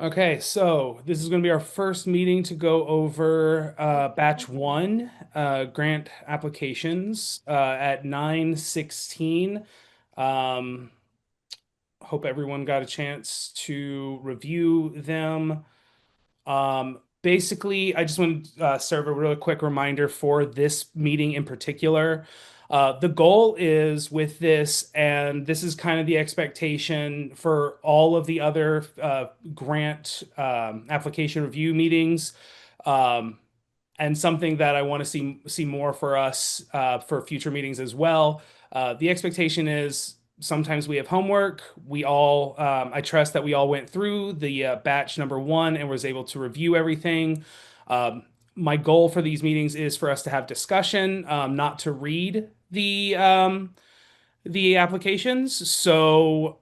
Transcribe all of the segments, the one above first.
Okay, so this is going to be our first meeting to go over batch one grant applications at 9:16. Um, hope everyone got a chance to review them. Basically, I just want to serve a really quick reminder for this meeting in particular. The goal is with this, and this is kind of the expectation for all of the other grant application review meetings, um, and something that I want to see more for us for future meetings as well. The expectation is sometimes we have homework. I trust that we all went through the batch number one and was able to review everything. Um, my goal for these meetings is for us to have discussion, not to read the applications. So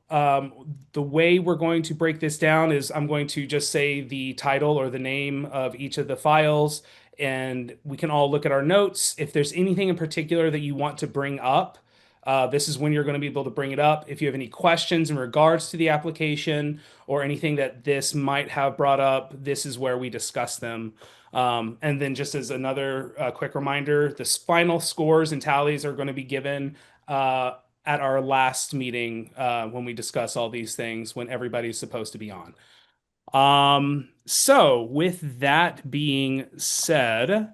the way we're going to break this down is I'm going to just say the title or the name of each of the files, and we can all look at our notes. If there's anything in particular that you want to bring up, this is when you're going to be able to bring it up. If you have any questions in regards to the application or anything that this might have brought up, this is where we discuss them. And then, just as another quick reminder, the final scores and tallies are going to be given at our last meeting when we discuss all these things when everybody's supposed to be on. So with that being said,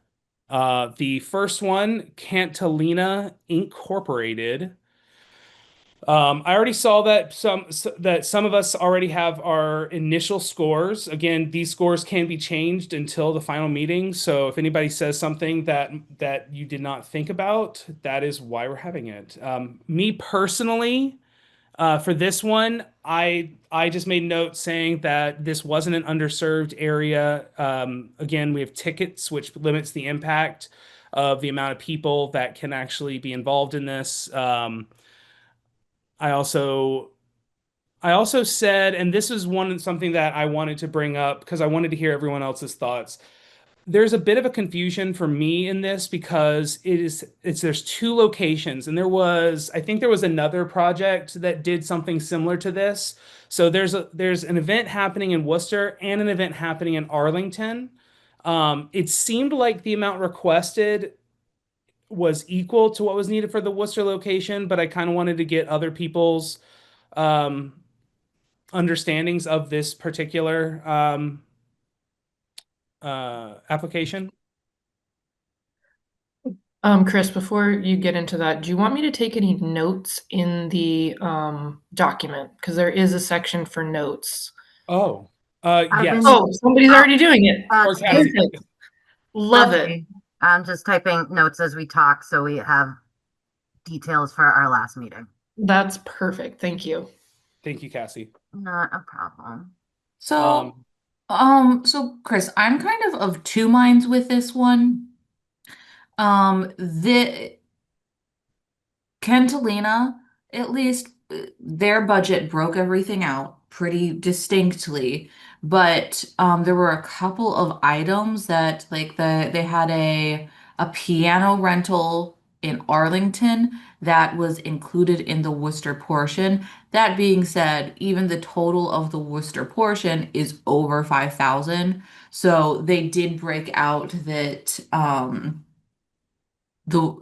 the first one, Cantalina Incorporated. I already saw that some of us already have our initial scores. Again, these scores can be changed until the final meeting. So if anybody says something that you did not think about, that is why we're having it. Me personally, for this one, I just made notes saying that this wasn't an underserved area. Again, we have tickets, which limits the impact of the amount of people that can actually be involved in this. I also I also said, and this is something that I wanted to bring up because I wanted to hear everyone else's thoughts. There's a bit of a confusion for me in this because there's two locations, and I think there was another project that did something similar to this. So there's an event happening in Worcester and an event happening in Arlington. It seemed like the amount requested was equal to what was needed for the Worcester location, but I kind of wanted to get other people's um, understandings of this particular application. Chris, before you get into that, do you want me to take any notes in the document? Because there is a section for notes. Oh, I've yes. been, Oh, somebody's uh, already doing it. Or that's me. Cassie. Perfect. Love That's it. me. I'm just typing notes as we talk so we have details for our last meeting. That's perfect. Thank you. Thank you, Cassie. Not a problem. So, Um, so Chris, I'm kind of two minds with this one. The Kentalina, at least their budget broke everything out pretty distinctly, but there were a couple of items that they had a piano rental in Arlington that was included in the Worcester portion. That being said, even the total of the Worcester portion is over 5,000. So they did break out that the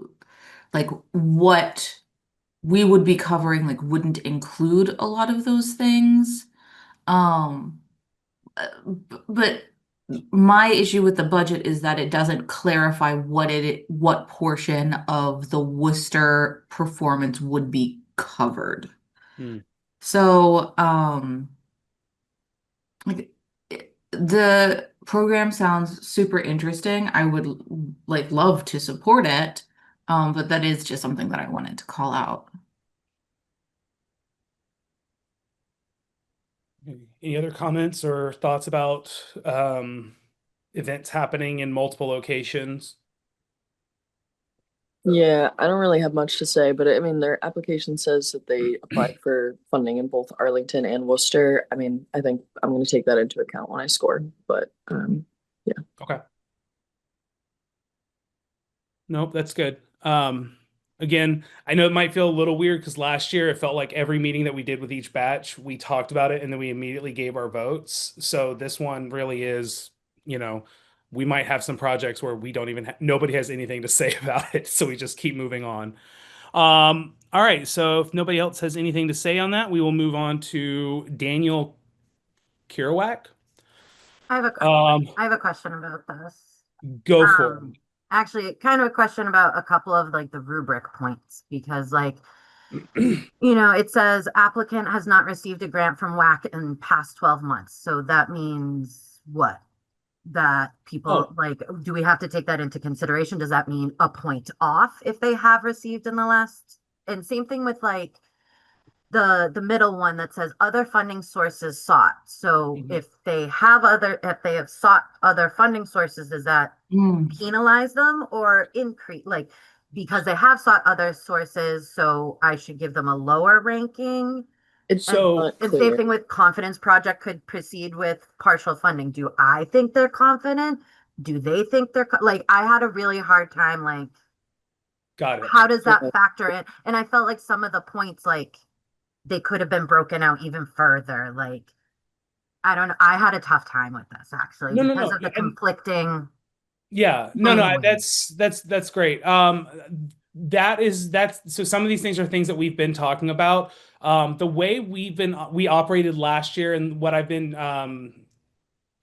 what we would be covering wouldn't include a lot of those things. Um, but my issue with the budget is that it doesn't clarify what portion of the Worcester performance would be covered. hmm. So, the program sounds super interesting. I would love to support it. But that is just something that I wanted to call out. Any other comments or thoughts about events happening in multiple locations? Yeah, I don't really have much to say, but I mean, their application says that they applied for funding in both Arlington and Worcester. I mean, I think I'm going to take that into account when I score, but yeah. Okay. Nope, that's good. Again, I know it might feel a little weird because last year it felt like every meeting that we did with each batch, we talked about it and then we immediately gave our votes. So this one really is, you know, we might have some projects where we don't even nobody has anything to say about it, so we just keep moving on. All right, so if nobody else has anything to say on that, we will move on to Daniel Kirawak. I have a Um, I have a question about this. go for Um, Actually, kind of a question about a couple of like the rubric points because like, it. it says applicant has not received a grant from WAC in past 12 months. So that means what? That people Oh, like, do we have to take that into consideration? Does that mean a point off if they have received in the last? And same thing with like the middle one that says other funding sources sought. So mhm. if they have sought other funding sources, does that Mm. penalize them or increase like because they have sought other sources, so I should give them a lower ranking? It's And So not and same clear. thing with confidence project could proceed with partial funding. Do I think they're confident? Do they think like I had a really hard time like got it. how does that Yeah. factor in? And I felt like some of the points like they could have been broken out even further. Like I don't know. I had a tough time with this actually No, no, because no. of Yeah, the and conflicting yeah, no, no, language. that's great. That's so some of these things are things that we've been talking about. The way we operated last year and what I've been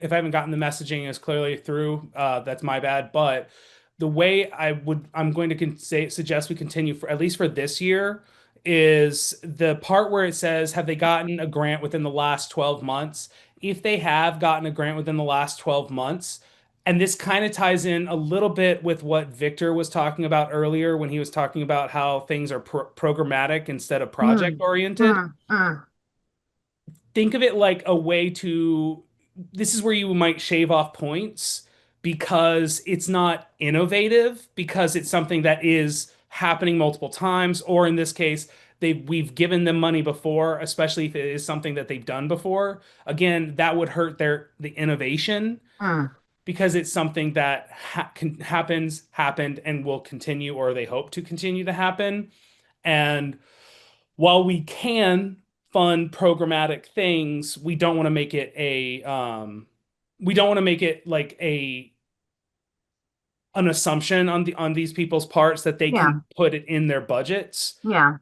if I haven't gotten the messaging as clearly through, that's my bad. But the way I'm going to suggest we continue for at least for this year is the part where it says, have they gotten a grant within the last 12 months? If they have gotten a grant within the last 12 months, and this kind of ties in a little bit with what Victor was talking about earlier when he was talking about how things are programmatic instead of project Mm, oriented. mm, mm, Think of it like a way to, this is where you might shave off points because it's not innovative, because it's something that is happening multiple times, or in this case, we've given them money before, especially if it is something that they've done before. Again, that would hurt the innovation mm. because it's something that happened and will continue, or they hope to continue to happen. And while we can fund programmatic things, we don't want to make it we don't want to make it like a an assumption on these people's parts that they Yeah, can put it in their budgets. yeah,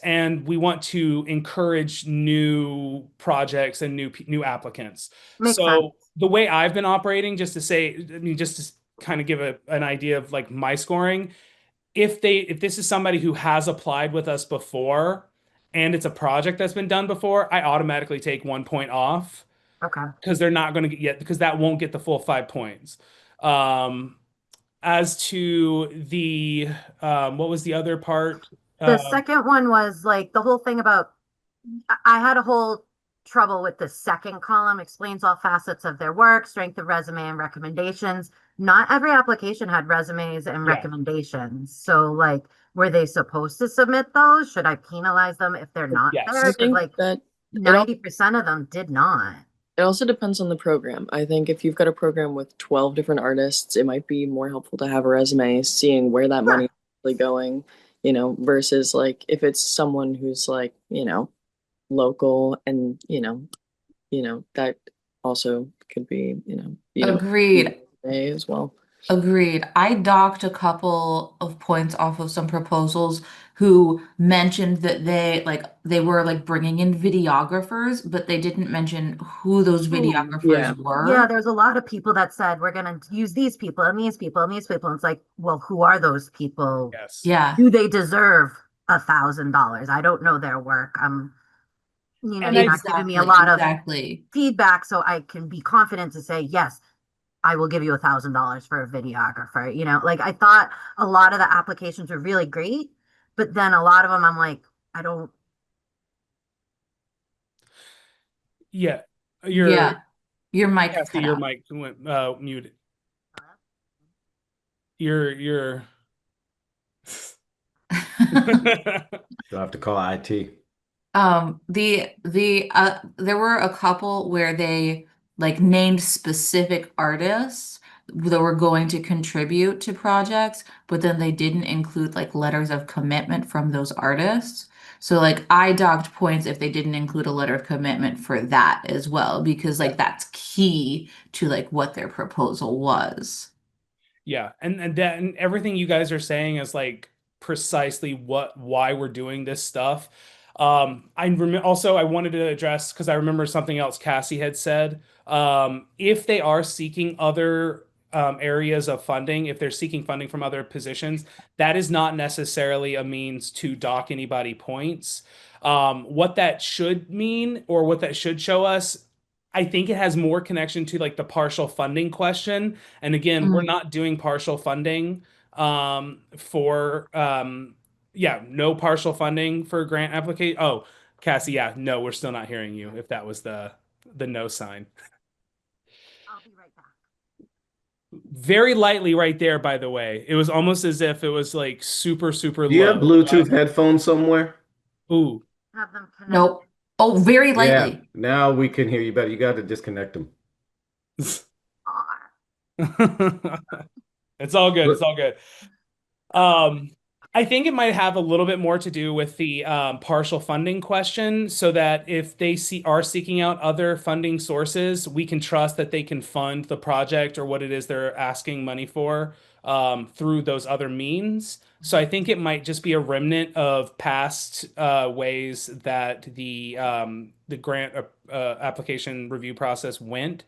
And we want to encourage new projects and new applicants. makes sense. So the way I've been operating, just to say, I mean, just to kind of give an idea of like my scoring, if this is somebody who has applied with us before and it's a project that's been done before, I automatically take 1 point off Okay. because they're not going to get yet because that won't get the full 5 points. Um, as to the what was the other part? The Um, second one was like the whole thing about I had a whole trouble with the second column, explains all facets of their work, strength of resume and recommendations. Not every application had resumes and yeah, recommendations. So like, were they supposed to submit those? Should I penalize them if they're not there? I yes. Because think like that it all 90% of them did not. it also depends on the program. I think if you've got a program with 12 different artists, it might be more helpful to have a resume, seeing where that money is Sure. really going, versus like if it's someone who's like, local and, that also could be, you don't need Agreed. a resume as well. Agreed. I docked a couple of points off of some proposals who mentioned that they were like bringing in videographers, but they didn't mention who those Ooh. Yeah. videographers Yeah, were. there's a lot of people that said we're going to use these people and these people and these people. And it's like, well, who are those people? Yes. Yeah, Do they deserve $1,000? I don't know their work. And You're I not giving me a exactly, lot of exactly. feedback, so I can be confident to say, yes, I will give you $1,000 for a videographer. Like I thought a lot of the applications were really great, but then a lot of them I'm like, I don't. yeah, your Yeah, your mic Cassie, cut your out. mic went muted. Your You'll have to call IT. There were a couple where they like named specific artists, that were going to contribute to projects, but then they didn't include like letters of commitment from those artists. So like I docked points if they didn't include a letter of commitment for that as well, because like that's key to like what their proposal was. Yeah, and everything you guys are saying is like precisely why we're doing this stuff. I wanted to address because I remember something else Cassie had said. If they are seeking other areas of funding, if they're seeking funding from other positions, that is not necessarily a means to dock anybody points. What that should mean or what that should show us, I think it has more connection to like the partial funding question. And again, we're Mhm. not doing partial funding for yeah, no partial funding for grant application. Oh, Cassie, yeah, no, we're still not hearing you if that was the no sign. I'll be right back. Very lightly right there, by the way. It was almost as if it was like super, super Do you have low. Bluetooth headphones somewhere? Ooh. Have them connect. Nope. Oh, very Yeah, lightly. now we can hear you better. You got to disconnect them. It's all good. It's But all good. Um, I think it might have a little bit more to do with the partial funding question, so that if they are seeking out other funding sources, we can trust that they can fund the project or what it is they're asking money for through those other means. So I think it might just be a remnant of past ways that the grant application review process went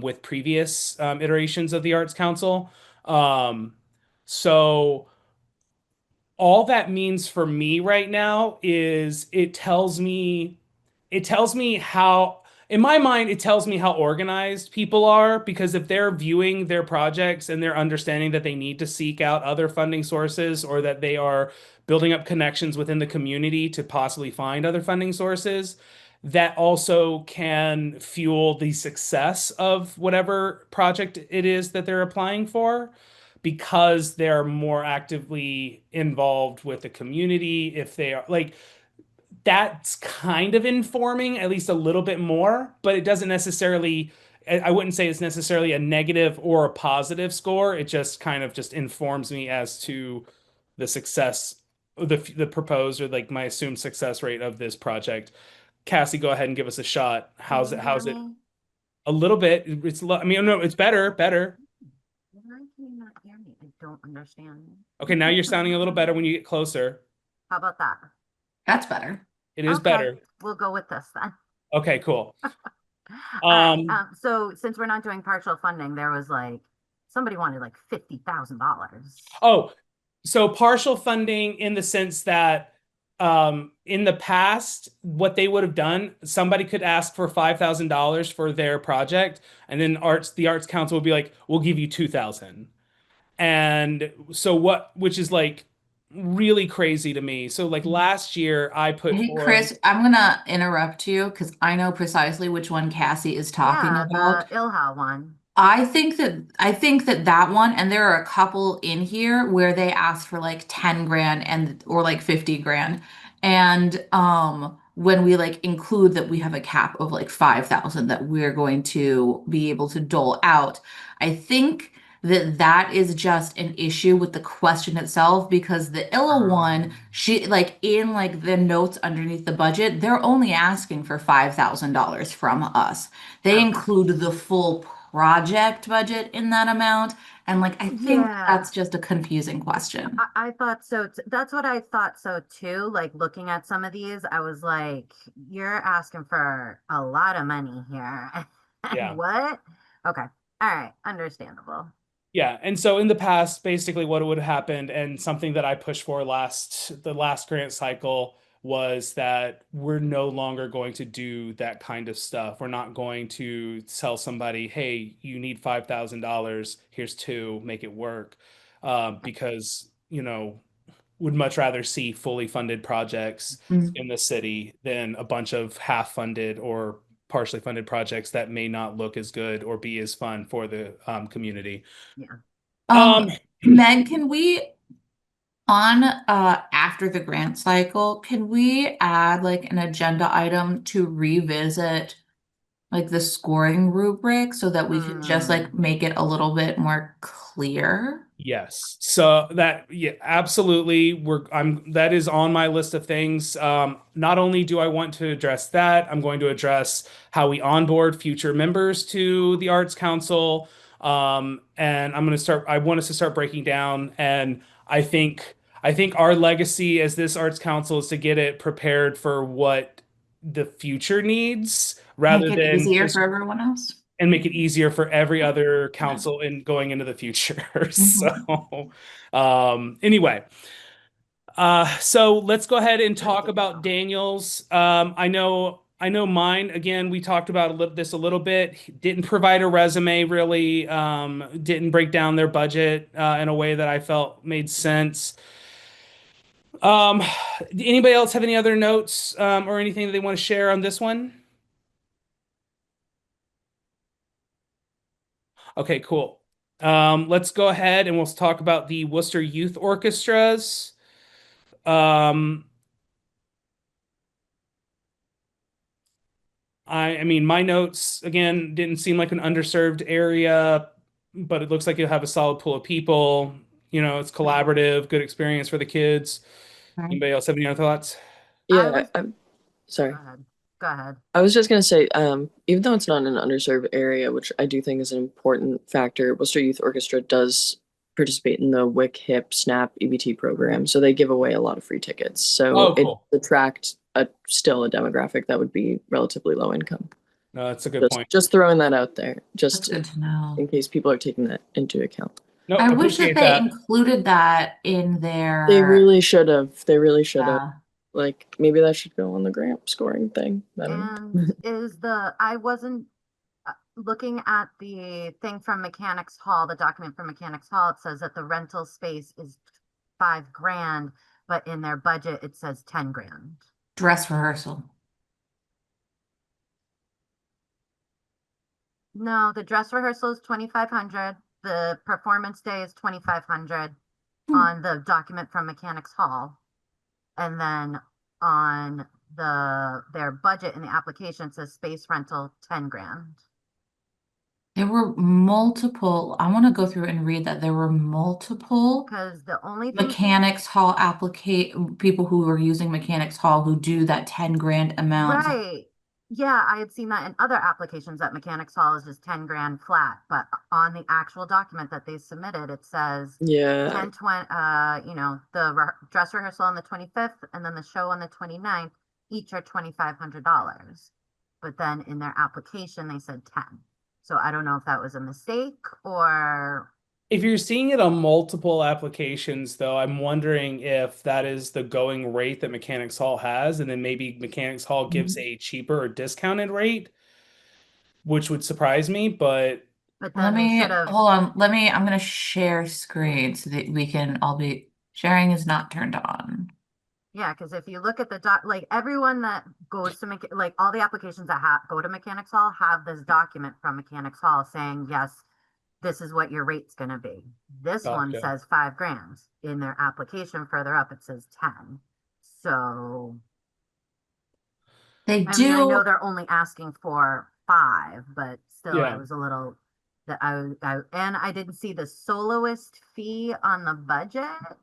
with previous iterations of the Arts Council. Um, so all that means for me right now is it tells me how in my mind it tells me how organized people are, because if they're viewing their projects and they're understanding that they need to seek out other funding sources, or that they are building up connections within the community to possibly find other funding sources, that also can fuel the success of whatever project it is that they're applying for, because they're more actively involved with the community. If they are like, that's kind of informing at least a little bit more, but it doesn't necessarily, I wouldn't say it's necessarily a negative or a positive score. It just kind of just informs me as to the success, the proposed or like my assumed success rate of this project. Cassie, go ahead and give us a shot. Can How's you it? hear How's it? me? A little bit. I mean, no, it's better. Why can you not hear me? I don't understand. Okay, now you're sounding a little better when you get closer. How about that? That's better. It is Okay, better. we'll go with this then. Okay, cool. All right. Um, So since we're not doing partial funding, there was like somebody wanted like $50,000. oh, so partial funding in the sense that in the past, what they would have done, somebody could ask for $5,000 for their project, and then the Arts Council would be like, "We'll give you 2,000." And so which is like really crazy to me. So like last year, I put Hey, forward, Chris, I'm gonna interrupt you because I know precisely which one Cassie is talking Yeah, about. the Ilha one. I think that that one, and there are a couple in here where they ask for like 10 grand and or like 50 grand. And when we like include that we have a cap of like 5,000 that we're going to be able to dole out, I think that that is just an issue with the question itself, because the Illa one, she like in like the notes underneath the budget, they're only asking for $5,000 from us. They Okay. include the full project budget in that amount. And like, I think Yeah. that's just a confusing question. I thought so. That's what I thought so too. Like looking at some of these, I was like, you're asking for a lot of money here. And yeah. what? Okay. All right. Understandable. Yeah, and so in the past, basically what would have happened, and something that I pushed for the last grant cycle, was that we're no longer going to do that kind of stuff. We're not going to tell somebody, "Hey, you need $5,000. Here's two, make it work," because would much rather see fully funded projects Mm. in the city than a bunch of half-funded or partially funded projects that may not look as good or be as fun for the community. Yeah. Um, Meg, can we on after the grant cycle, can we add like an agenda item to revisit like the scoring rubric so that we can just like Mm. make it a little bit more clear? Yes. So that, yeah, absolutely. That is on my list of things. Not only do I want to address that, I'm going to address how we onboard future members to the Arts Council. And I want us to start breaking down. And I think our legacy as this Arts Council is to get it prepared for what the future needs Make rather it than easier just for everyone else. and make it easier for every other Yeah. council in going into the future. Mhm. So, anyway, so let's go ahead and talk about Daniel's. I know mine. Again, we talked about this a little bit. He didn't provide a resume really. Didn't break down their budget in a way that I felt made sense. Um, Anybody else have any other notes or anything that they want to share on this one? Okay, cool. Let's go ahead and we'll talk about the Worcester Youth Orchestras. Um, I mean, my notes again didn't seem like an underserved area, but it looks like you'll have a solid pool of people. You know, it's collaborative, good experience for the kids. Right. Anybody else have any other thoughts? I Yeah, was, I'm go sorry. ahead. Go ahead. I was just gonna say, even though it's not an underserved area, which I do think is an important factor, Worcester Youth Orchestra does participate in the WIC HIP SNAP EBT program, so they give away a lot of free tickets. So Oh, it cool. attracts still a demographic that would be relatively low income. No, that's a good point. Just throwing that out there, That's just good to know. in case people are taking that into account. No, I wish that appreciate they that. included that in They their, really should have. They really should have. uh, Like maybe that should go on the grant scoring thing. I don't And know. I wasn't looking at the thing from Mechanics Hall, the document from Mechanics Hall. It says that the rental space is 5 grand, but in their budget it says 10 grand. dress rehearsal. No, the dress rehearsal is 2,500. The performance day is 2,500 Hmm. on the document from Mechanics Hall. And then on their budget in the application it says space rental 10 grand. There were multiple, I want to go through and read that there were multiple Because the only thing, Mechanics Hall applicate people who were using Mechanics Hall who do that 10 grand amount. right. Yeah, I had seen that in other applications that Mechanics Hall is just 10 grand flat, but on the actual document that they submitted, it says Yeah, 10, 20, the dress rehearsal on the 25th and then the show on the 29th, each are $2,500. But then in their application, they said 10. So I don't know if that was a mistake or, If you're seeing it on multiple applications, though, I'm wondering if that is the going rate that Mechanics Hall has, and then maybe Mechanics Hall gives a cheaper or discounted rate, which would surprise me, but but Let then they me, should have, hold on, I'm going to share screen so that we can all be, sharing is not turned on. yeah, because if you look at the like everyone that goes to like all the applications that go to Mechanics Hall have this document from Mechanics Hall saying, yes, this is what your rate's going to be. This one gotcha. says 5 grand. In their application further up, it says 10. So, They I mean, I know do, they're only asking for 5, but still, I Yeah. was a little that and I didn't see the soloist fee on the budget.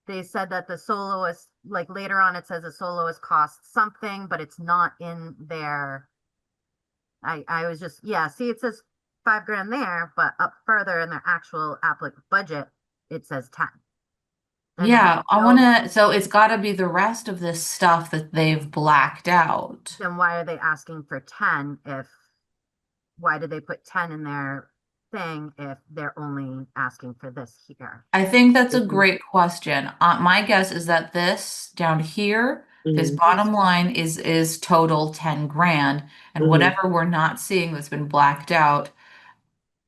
They said that the soloist, like later on, it says a soloist costs something, but it's not in their. I was just, yeah, see, it says 5 grand there, but up further in their actual budget, it says 10. And then yeah, I want to, so it's got to be the rest of this stuff that they've blacked out. then why are they asking for 10 why did they put 10 in their thing if they're only asking for this here? I think that's a Mhm. great question. My guess is that this down here, this Mhm. bottom line is total 10 grand, and Mhm. whatever we're not seeing that's been blacked out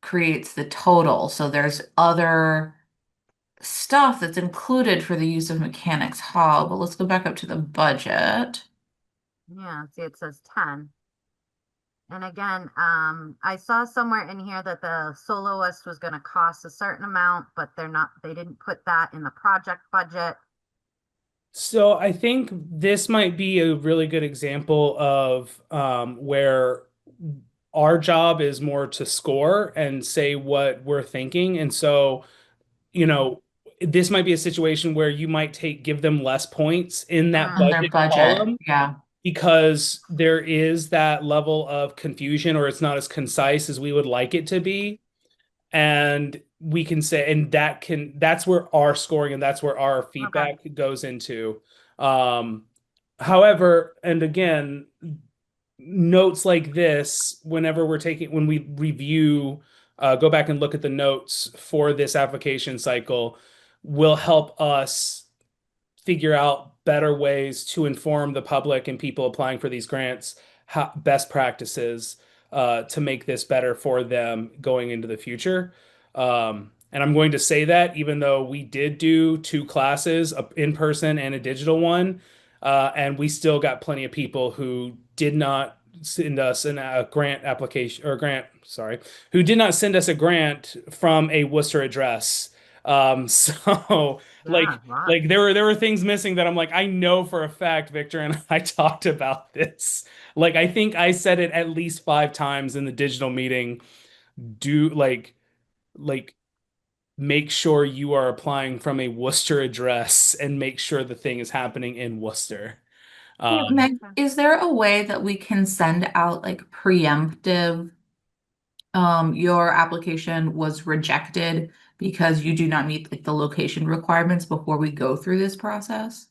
creates the total. So there's other stuff that's included for the use of Mechanics Hall, but let's go back up to the budget. Yeah, see, it says 10. And again, I saw somewhere in here that the soloist was going to cost a certain amount, but they didn't put that in the project budget. So I think this might be a really good example of where our job is more to score and say what we're thinking. And so, you know, this might be a situation where you might give them less points in that In their budget budget. column Yeah. because there is that level of confusion or it's not as concise as we would like it to be. And we can say, and that's where our scoring and that's where our Okay. feedback goes into. Um, however, and again, notes like this, when we review, go back and look at the notes for this application cycle, will help us figure out better ways to inform the public and people applying for these grants, best practices to make this better for them going into the future. And I'm going to say that even though we did do two classes, a in person and a digital one, and we still got plenty of people who did not send us a grant application or grant, sorry, who did not send us a grant from a Worcester address. So Yeah, wow. like there were things missing that I'm like, I know for a fact, Victor and I talked about this. Like I think I said it at least 5 times in the digital meeting. Do like make sure you are applying from a Worcester address and make sure the thing is happening in Worcester. Hey, Um, Meg, is there a way that we can send out like preemptive, your application was rejected because you do not meet like the location requirements before we go through this process?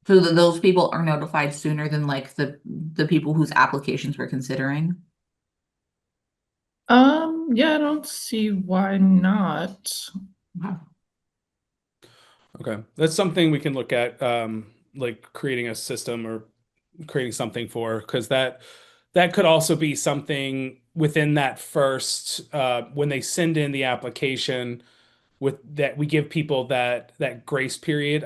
So that those people are notified sooner than like the people whose applications we're considering? Yeah, I don't see why not. Wow. okay, that's something we can look at, like creating a system or creating something for, because that could also be something within that first when they send in the application with that we give people that grace period.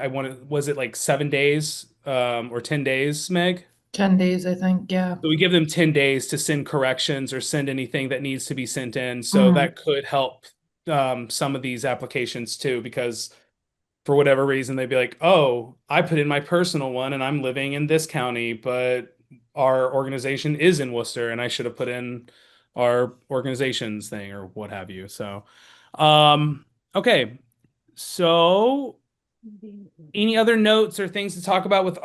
Was it like 7 days or 10 days, Meg? 10 days, I think. Yeah. So we give them 10 days to send corrections or send anything that needs to be sent in. So Mhm. that could help some of these applications too, because for whatever reason they'd be like, oh, I put in my personal one and I'm living in this county, but our organization is in Worcester and I should have put in our organization's thing or what have you. So, okay. So, any other notes or things to talk about with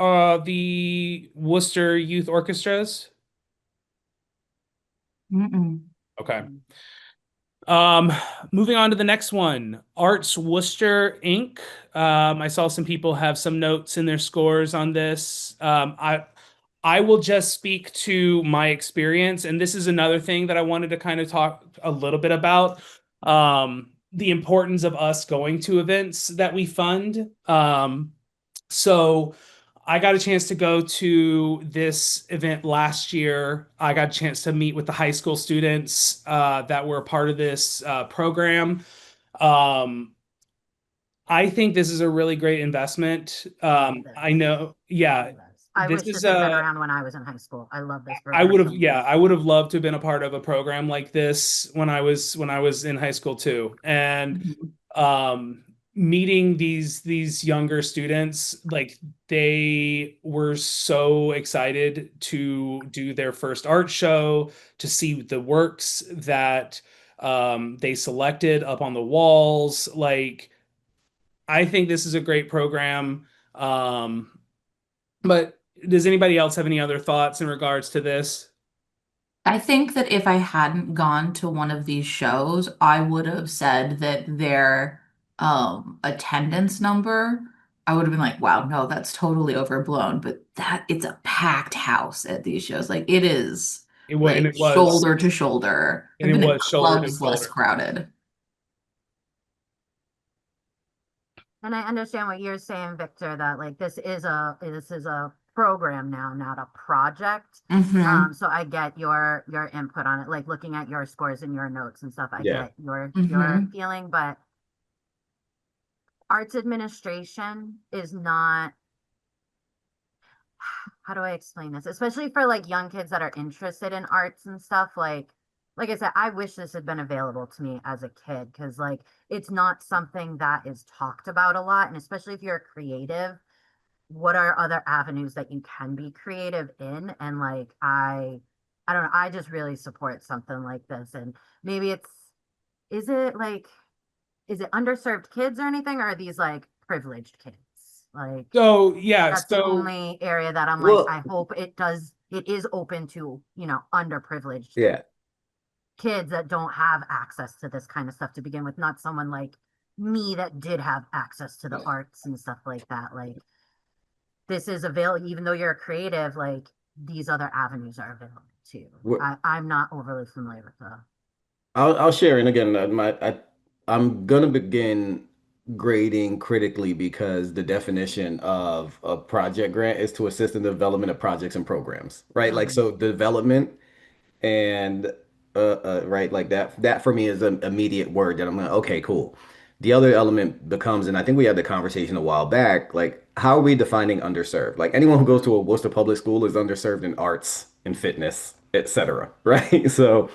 the Worcester Youth Orchestras? Mm-mm. Okay. Um, moving on to the next one, Arts Worcester Inc. I saw some people have some notes in their scores on this. I will just speak to my experience, and this is another thing that I wanted to kind of talk a little bit about. The importance of us going to events that we fund. So I got a chance to go to this event last year. I got a chance to meet with the high school students that were a part of this program. Um, I think this is a really great investment. Love this. I know, yeah, I this wish is this had been around when I was in high school. I love this I program would so have, much. yeah, I would have loved to have been a part of a program like this when I was in high school too. And Mhm. um meeting these younger students, like they were so excited to do their first art show, to see the works that they selected up on the walls. Like I think this is a great program. But does anybody else have any other thoughts in regards to this? I think that if I hadn't gone to one of these shows, I would have said that their attendance number, I would have been like, wow, no, that's totally overblown. But that it's a packed house at these shows. Like it is And like shoulder to shoulder. I've it been at was shoulder to clubs less shoulder. crowded. And I understand what you're saying, Victor, that like this is a program now, not a project. Mm-hmm. So I get your input on it, like looking at your scores and your notes and stuff. I Yeah. get your Mm-hmm. feeling, but arts administration is not, how do I explain this? Especially for like young kids that are interested in arts and stuff. Like I said, I wish this had been available to me as a kid because like it's not something that is talked about a lot, and especially if you're a creative, what are other avenues that you can be creative in? And like, I don't know, I just really support something like this. And maybe is it like, is it underserved kids or anything? Or are these like privileged kids? Like, So yeah, that's the so only area that I'm like, I Well, hope it is open to, underprivileged yeah. kids that don't have access to this kind of stuff to begin with, not someone like me that did have access to the arts and stuff like that. Like, this is available, even though you're a creative, like these other avenues are available too. Wh- I'm not overly familiar with the. I'll share. And again, I'm gonna begin grading critically because the definition of a project grant is to assist in the development of projects and programs, right? Like, Mhm. so development and right, like that for me is an immediate word that I'm like, okay, cool. The other element becomes, and I think we had the conversation a while back, like how are we defining underserved? Like anyone who goes to a Worcester public school is underserved in arts and fitness, etc. Right? So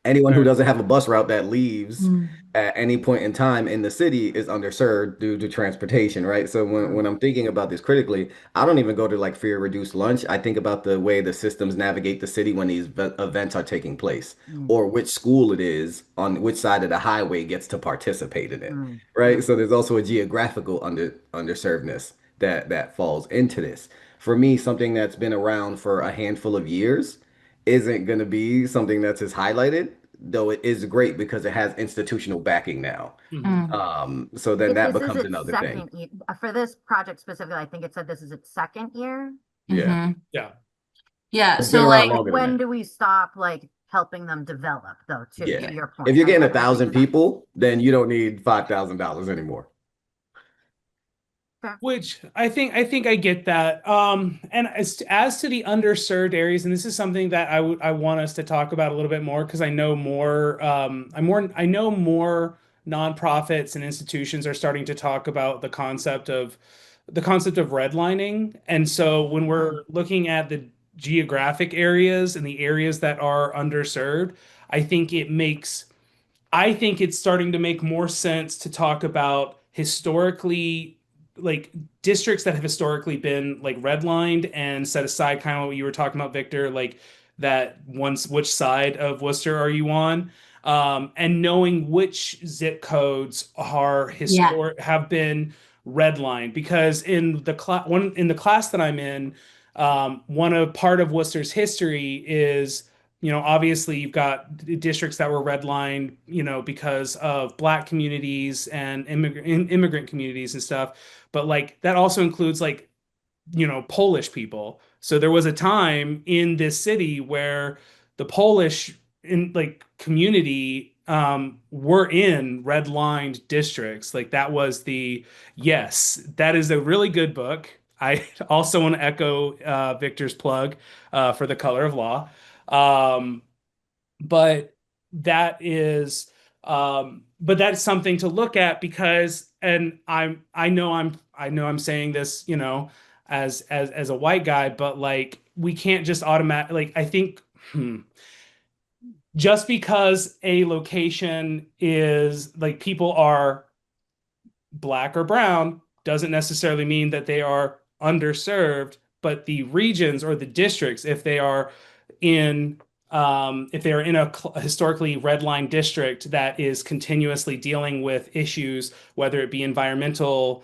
anyone who fair. doesn't have a bus route that leaves Mm. at any point in time in the city is underserved due to transportation, right? So when Mm, I'm thinking about this critically, I don't even go to like free or reduced lunch. I think about the way the systems navigate the city when these events are taking place, mm, or which school it is on which side of the highway gets to participate in it, mm, right? mm. So there's also a geographical underservedness that falls into this. For me, something that's been around for a handful of years isn't going to be something that's as highlighted, though it is great because it has institutional backing now. Mhm. Mm. So then If that this is becomes its another thing. second year, for this project specifically, I think it said this is its second year. Yeah. Hmm. Yeah. Yeah, It's been so around like longer than When that. do we stop like helping them develop though, to Yeah. your If point? you're getting a I think thousand that people, then you don't need $5,000 anymore. fair. Which I think I get that. And as to the underserved areas, and this is something that I want us to talk about a little bit more because I know more I know more nonprofits and institutions are starting to talk about the concept of redlining. And so when Mm, we're looking at the geographic areas and the areas that are underserved, I think it makes I think it's starting to make more sense to talk about historically, like districts that have historically been like redlined and set aside, kind of what you were talking about, Victor, like that once, which side of Worcester are you on? And knowing which zip codes are yeah. historic have been redlined, because in the class that I'm in, one of part of Worcester's history is, obviously you've got districts that were redlined, because of Black communities and immigrant communities and stuff. But like that also includes like, Polish people. So there was a time in this city where the Polish in like community were in redlined districts. Like that was yes, that is a really good book. I also want to echo Victor's plug for The Color of Law. Um, but that is but that's something to look at, because, and I know I'm saying this, as a white guy, but like we can't just automatic like I think just because a location is like people are Black or brown doesn't necessarily mean that they are underserved, but the regions or the districts, in if they are in a historically redlined district that is continuously dealing with issues, whether it be environmental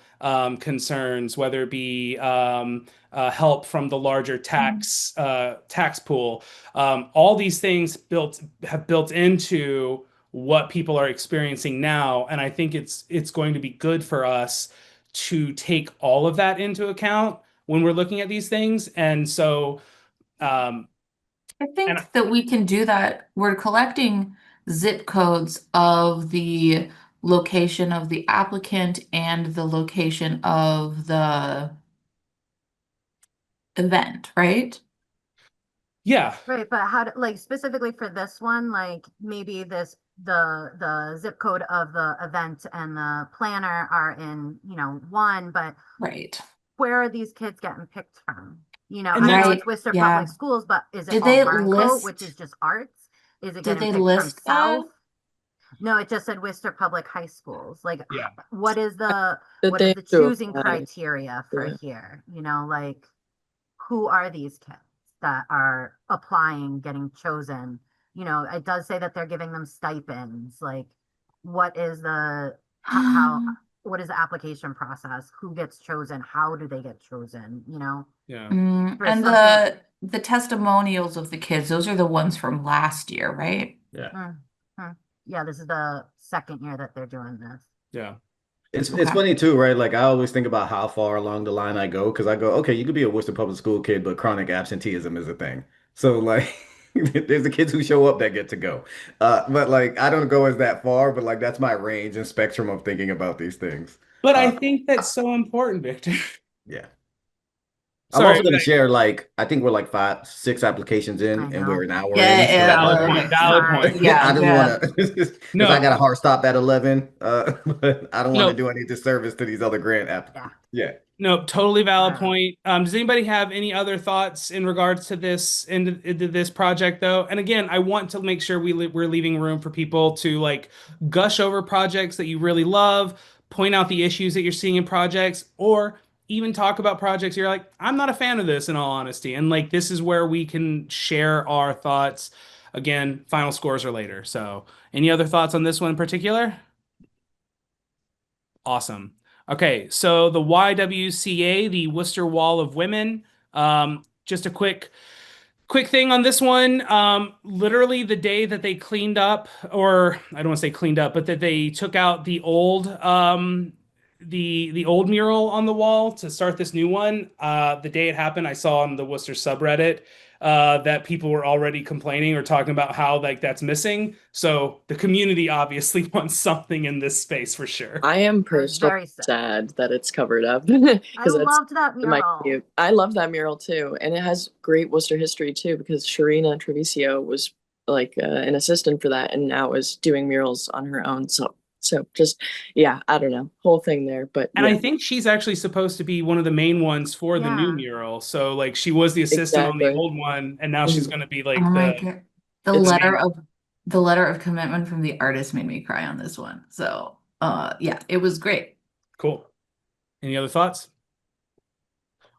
concerns, whether it be help from the larger Mm. tax pool, all these things have built into what people are experiencing now. And I think it's going to be good for us to take all of that into account when we're looking at these things. And so, um, I and think that we can do that. We're collecting zip codes of the location of the applicant and the location of the event, right? yeah, Right, but how to like specifically for this one, like maybe the zip code of the event and the planner are in, one, but Right. where are these kids getting picked from? and I know that's Right. it's Worcester Public Yeah. Schools, but is it Did all they Vertical, which is list just arts? Is it did getting they picked from list that? South? No, it just said Worcester Public High Schools. Like, Yeah. what is the That what is they the have to choosing apply. criteria for Yeah. here? Like who are these kids that are applying, getting chosen? It does say that they're giving them stipends. Like, what is the how what is the application process? Who gets chosen? How do they get chosen? Yeah. For And something. the testimonials of the kids, those are the ones from last year, right? Yeah. Yeah, this is the second year that they're doing this. Yeah. It's Okay. funny too, right? Like I always think about how far along the line I go because I go, okay, you could be a Worcester Public School kid, but chronic absenteeism is a thing. So like there's the kids who show up that get to go. But like I don't go as that far, but like that's my range and spectrum of thinking about these things. But I Uh think that's so important, Victor. yeah. I'm Sorry, also going to share like I think we're like 5, 6 applications I in and we're know. an hour Yeah, in. So valid yeah, point. Okay, Valid sorry. point. I yeah, just yeah. want to because I No, got a hard stop at 11. But I don't want to no, do any disservice to these other grant Yeah. applicants. Yeah. no, totally All valid right. point. Does anybody have any other thoughts in regards to into this project though? And again, I want to make sure we're leaving room for people to like gush over projects that you really love, point out the issues that you're seeing in projects, or even talk about projects you're like, I'm not a fan of this in all honesty. And like this is where we can share our thoughts. Again, final scores are later. So, any other thoughts on this one in particular? Awesome. Okay, so the YWCA, the Worcester Wall of Women. Just a quick thing on this one. Literally the day that they cleaned up, or I don't want to say cleaned up, but that they took out the old mural on the wall to start this new one. The day it happened, I saw on the Worcester subreddit that people were already complaining or talking about how like that's missing. So the community obviously wants something in this space for sure. I am I was personally very sad. sad that it's covered up I because that's loved that my mural. commute. I love that mural too, and it has great Worcester history too because Sharina Treviso was like an assistant for that, and now is doing murals on her own. So just yeah, I don't know, whole thing there, but And I yeah, think she's actually supposed to be one of the main ones for the new Yeah. mural. So like she was the assistant on the exactly. old one, and now she's Mhm. going to be Oh like my the God. the main. The letter of commitment from the artist made me cry on this one. So, yeah, it was great. Cool. Any other thoughts?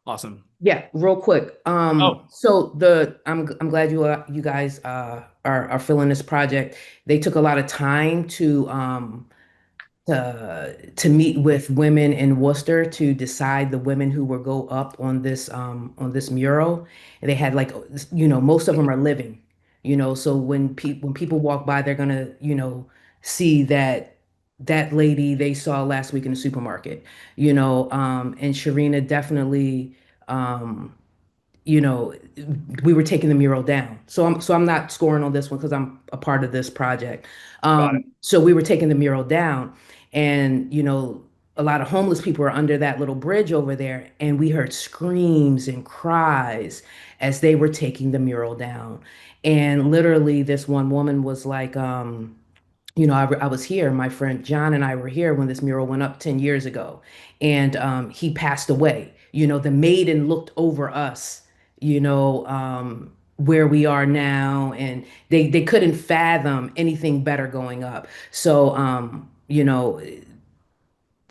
Awesome. Yeah, real quick. Oh, So I'm glad you guys are filling this project. They took a lot of time to meet with women in Worcester to decide the women who will go up on this mural. And they had like most of them are living, so when people walk by, they're gonna see that lady they saw last week in the supermarket, and Sharina definitely um you know, we were taking the mural down. So I'm not scoring on this one because I'm a part of this project. got it. So we were taking the mural down, and a lot of homeless people were under that little bridge over there, and we heard screams and cries as they were taking the mural down. And literally, this one woman was like, I was here. My friend John and I were here when this mural went up 10 years ago, and he passed away. The maiden looked over us, where we are now, and they couldn't fathom anything better going up. So,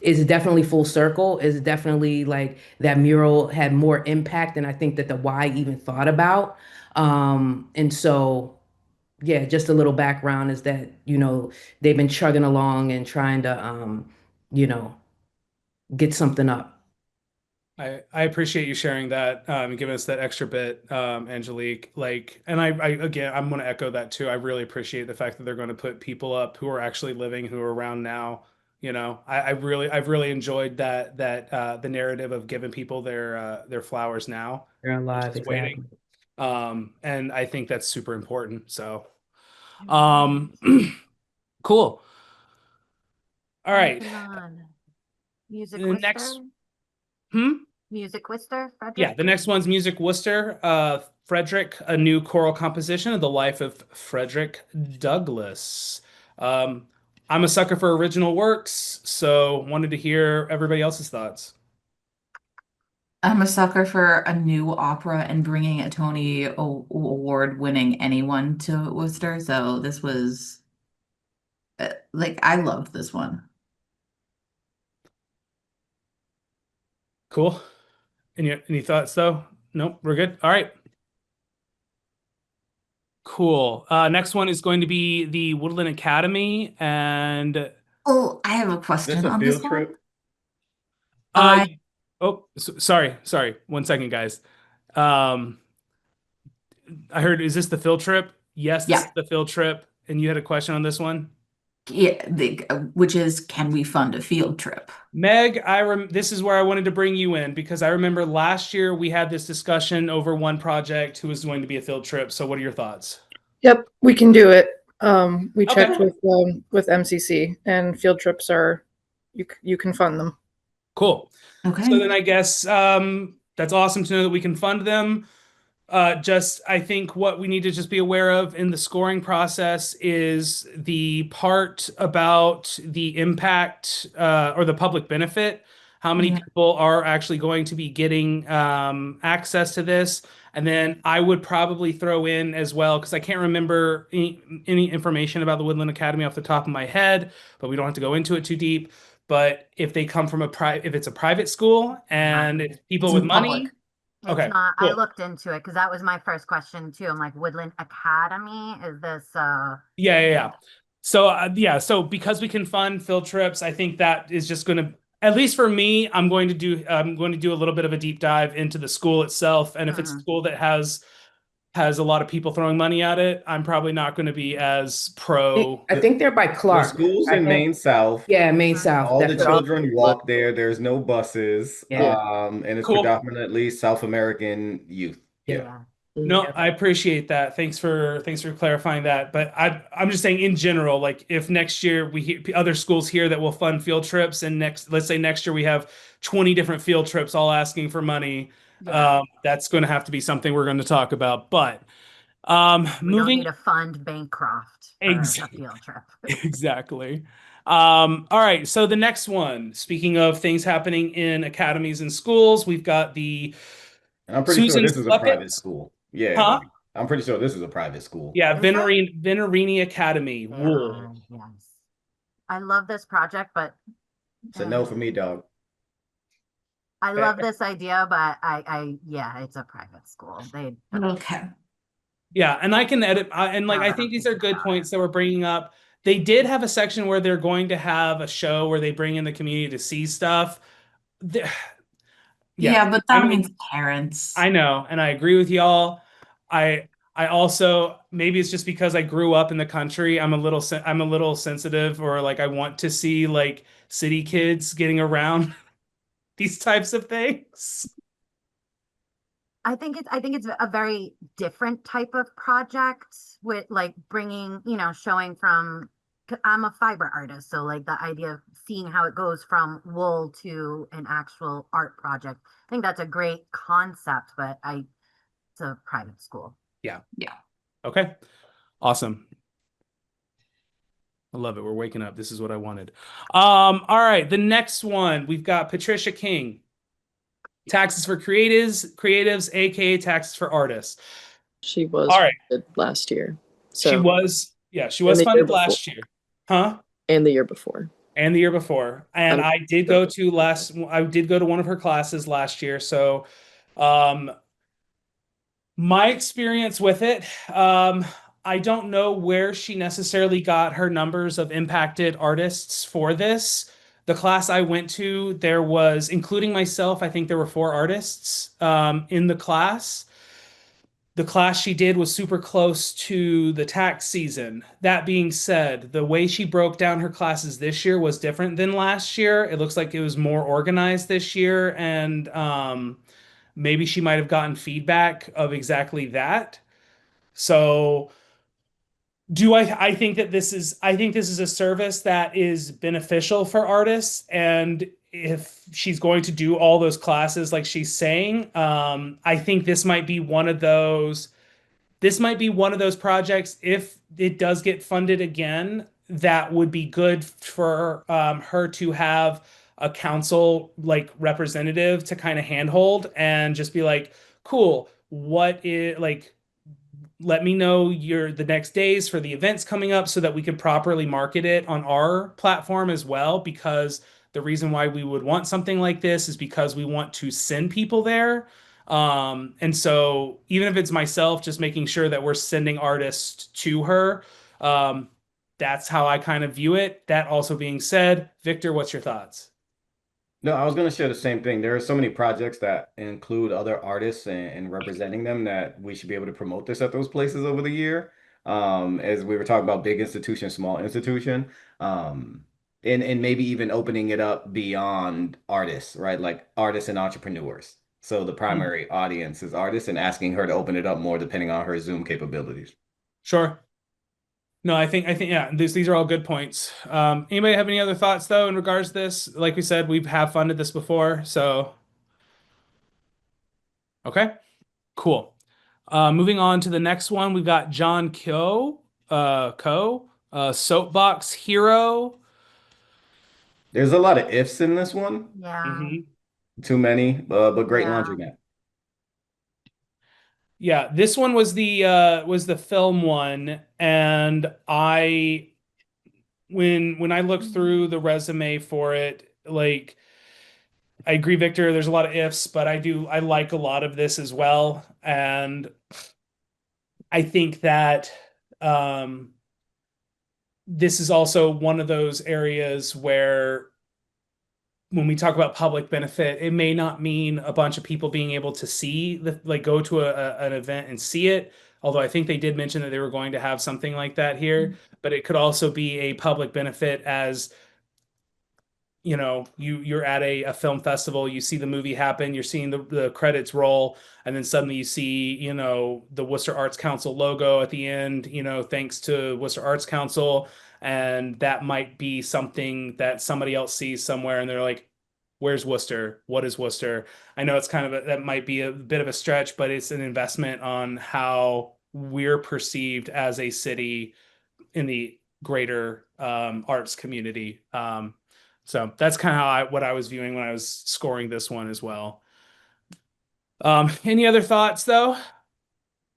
it's definitely full circle. It's definitely like that mural had more impact than I think that the Y even thought about. And so yeah, just a little background is that, they've been chugging along and trying to, you know, get something up. I appreciate you sharing that, and giving us that extra bit, Angelique. Like, and I again, I'm going to echo that too. I really appreciate the fact that they're going to put people up who are actually living, who are around now. I've really enjoyed that the narrative of giving people their flowers now They're alive, versus waiting. exactly. And I think that's super important. So, um, cool. All right. Moving on. Music The Whisper. next, hmm? Music Whisper, Yeah, Frederick. the next one's Music Worcester. Frederick, a new choral composition of the life of Frederick Douglass. Um, I'm a sucker for original works, so wanted to hear everybody else's thoughts. I'm a sucker for a new opera and bringing a Award winning anyone to Worcester. So this was Like I loved this one. Cool. Any thoughts though? Nope, we're good. All right. Cool. Next one is going to be the Woodland Academy, and Oh, I have a This question a on this field one. trip? uh, I oh, sorry. 1 second, guys. Um, I heard, is this the field trip? Yes, this is Yeah, the field trip. And you had a question on this one? yeah, which is can we fund a field trip? Meg, this is where I wanted to bring you in because I remember last year we had this discussion over one project who was going to be a field trip. So what are your thoughts? Yep, we can do it. We checked Okay, with MCC, and field trips are you can fund them. cool. So Okay. then I guess that's awesome to know that we can fund them. Just, I think what we need to just be aware of in the scoring process is the part about the impact or the public benefit. How many Yeah. people are actually going to be getting access to this? And then I would probably throw in as well, because I can't remember any information about the Woodland Academy off the top of my head, but we don't have to go into it too deep. But if they come from if it's a private school and Not, it's people It's with in public. money, it's okay, not. I cool. looked into it because that was my first question too. I'm like, Woodland Academy, is this Yeah. So yeah, so because we can fund field trips, I think that is just going to, at least for me, I'm going to do a little bit of a deep dive into the school itself, and if it's a mhm. school that has a lot of people throwing money at it, I'm probably not going to be as pro. I think they're by The Clark. school's I in think, Main South. yeah, Main South, All the They're on definitely. children the walk there. There's no buses. Yeah, And it's Cool. predominantly South American youth. Yeah. yeah. Yeah. No, Mhm. I appreciate that. Thanks for clarifying that. But I'm just saying in general, like if next year we hear other schools here that will fund field trips, and let's say next year we have 20 different field trips all asking for money, Yeah. that's going to have to be something we're going to talk about. But We don't moving need to fund Bancroft for a exactly, field trip. exactly. All right. So the next one, speaking of things happening in academies and schools, we've got the And I'm pretty sure Susan this is a private Sluckett, school. Yeah, huh? like I'm pretty sure this is a private school. Yeah, Is it? Venerini Academy, Wool. Yeah, yes. I love this project, but It's a no uh, for me, dog. I love this idea, but yeah, it's a private school. They don't Okay. Yeah, and I can edit, and like now I that I'm think these are thinking good about it. points that we're bringing up. They did have a section where they're going to have a show where they bring in the community to see stuff. The- yeah, Yeah, but I that means mean, parents. I know, and I agree with y'all. I also, maybe it's just because I grew up in the country. I'm a little sensitive, or like I want to see like city kids getting around these types of things. I think it's a very different type of project with like bringing, showing from 'cause I'm a fiber artist, so like the idea of seeing how it goes from wool to an actual art project. I think that's a great concept, but it's a private school. Yeah. Yeah. Okay. Awesome. I love it. We're waking up. This is what I wanted. All right. The next one, we've got Patricia King. Taxes for creatives, aka taxes for artists. She was All right. funded last year. She So, was, yeah, she and was the year funded before. last year. Huh? And the year before. And the year before. And I'm I did go to one of her classes last year. So um my experience with it, I don't know where she necessarily got her numbers of impacted artists for this. The class I went to, there was, including myself, I think there were 4 artists in the class. The class she did was super close to the tax season. That being said, the way she broke down her classes this year was different than last year. It looks like it was more organized this year, and maybe she might have gotten feedback of exactly that. So I think this is a service that is beneficial for artists, and if she's going to do all those classes like she's saying, I think this might be one of those projects, if it does get funded again, that would be good for her to have a council like representative to kind of handhold and just be like, cool, what is let me know the next days for the events coming up so that we can properly market it on our platform as well. Because the reason why we would want something like this is because we want to send people there. And so even if it's myself, just making sure that we're sending artists to her, um, that's how I kind of view it. That also being said, Victor, what's your thoughts? No, I was going to share the same thing. There are so many projects that include other artists and representing them that we should be able to promote this at those places over the year. As we were talking about big institution, small institution, um, and maybe even opening it up beyond artists, right? Like artists and entrepreneurs. So the primary audience is artists and asking her to open it up more depending on her Zoom capabilities. Sure. No, I think yeah, these are all good points. Anybody have any other thoughts though in regards to this? Like we said, we have funded this before, so okay, cool. Moving on to the next one, we've got John Soapbox Hero. There's a lot of ifs in this one, Yeah. Mhm. too many, but great Yeah. laundromat. Yeah, this one was the film one, and when I looked through the resume for it, like I agree, Victor, there's a lot of ifs, but I like a lot of this as well. And I think that um this is also one of those areas where when we talk about public benefit, it may not mean a bunch of people being able to see like go to an event and see it. Although I think they did mention that they were going to have something like that here, but it could also be a public benefit as you're at a film festival, you see the movie happen, you're seeing the credits roll, and then suddenly you see the Worcester Arts Council logo at the end, thanks to Worcester Arts Council. And that might be something that somebody else sees somewhere and they're like, where's Worcester? What is Worcester? I know it's kind of that might be a bit of a stretch, but it's an investment on how we're perceived as a city in the greater arts community. So that's kind of what I was viewing when I was scoring this one as well. Any other thoughts though?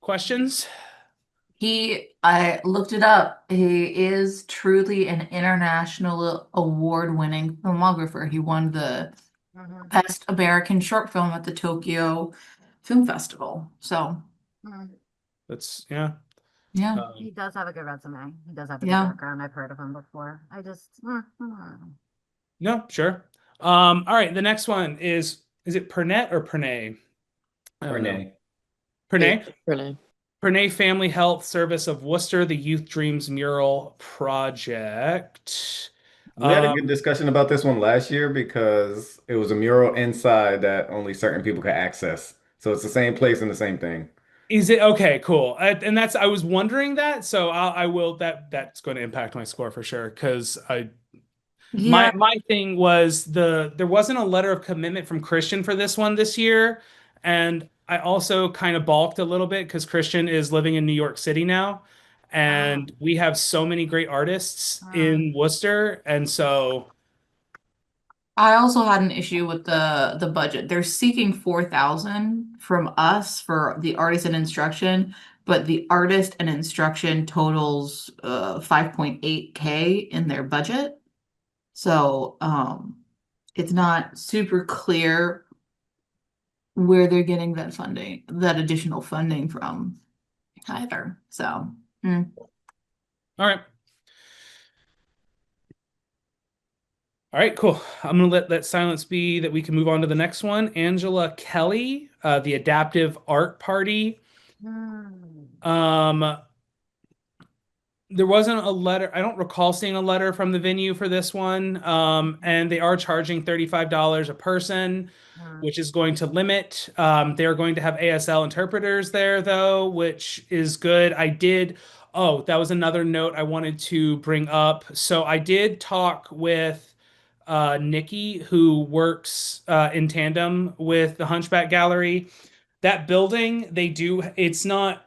Questions? I looked it up. He is truly an international award-winning filmographer. He won the Mhm. Best American Short Film at the Tokyo Film Festival. So, Mhm. That's yeah. yeah, He does have a good resume. He does have a good yeah. background. I've heard of him before. I just, No, sure. All right, the next one is it Pernette or Pernay? I don't know. Renee. Pernay? Renee. Pernay Family Health Service of Worcester, the Youth Dreams Mural Project. We had a Um, good discussion about this one last year because it was a mural inside that only certain people could access. So it's the same place and the same thing. is it okay? Cool. And that's I was wondering that, so I will that's going to impact my score for sure because I Yeah, my thing was there wasn't a letter of commitment from Christian for this one this year, and I also kind of balked a little bit because Christian is living in New York City now, oh, and we have so many great artists mm, in Worcester, and so I also had an issue with the budget. They're seeking 4,000 from us for the artist and instruction, but the artist and instruction totals 5.8K in their budget. So it's not super clear where they're getting that funding, that additional funding from either. So all right. All right, cool. I'm gonna let that silence be that we can move on to the next one. Angela Kelly, the Adaptive Art Party. mm, Um, there wasn't a letter. I don't recall seeing a letter from the venue for this one. And they are charging $35 a person, mm, which is going to limit. They're going to have ASL interpreters there, though, which is good. Oh, that was another note I wanted to bring up. So I did talk with Nikki, who works in tandem with the Hunchback Gallery. That building, it's not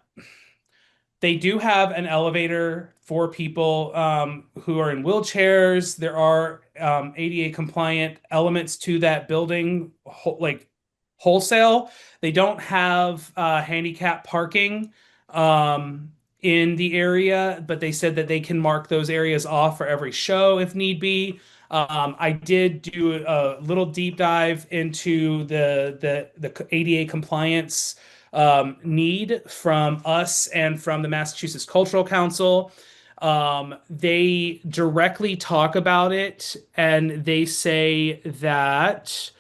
they do have an elevator for people who are in wheelchairs. There are ADA compliant elements to that building, like wholesale. They don't have handicap parking. um, in the area, but they said that they can mark those areas off for every show if need be. I did do a little deep dive into the ADA compliance need from us and from the Massachusetts Cultural Council. They directly talk about it, and they say that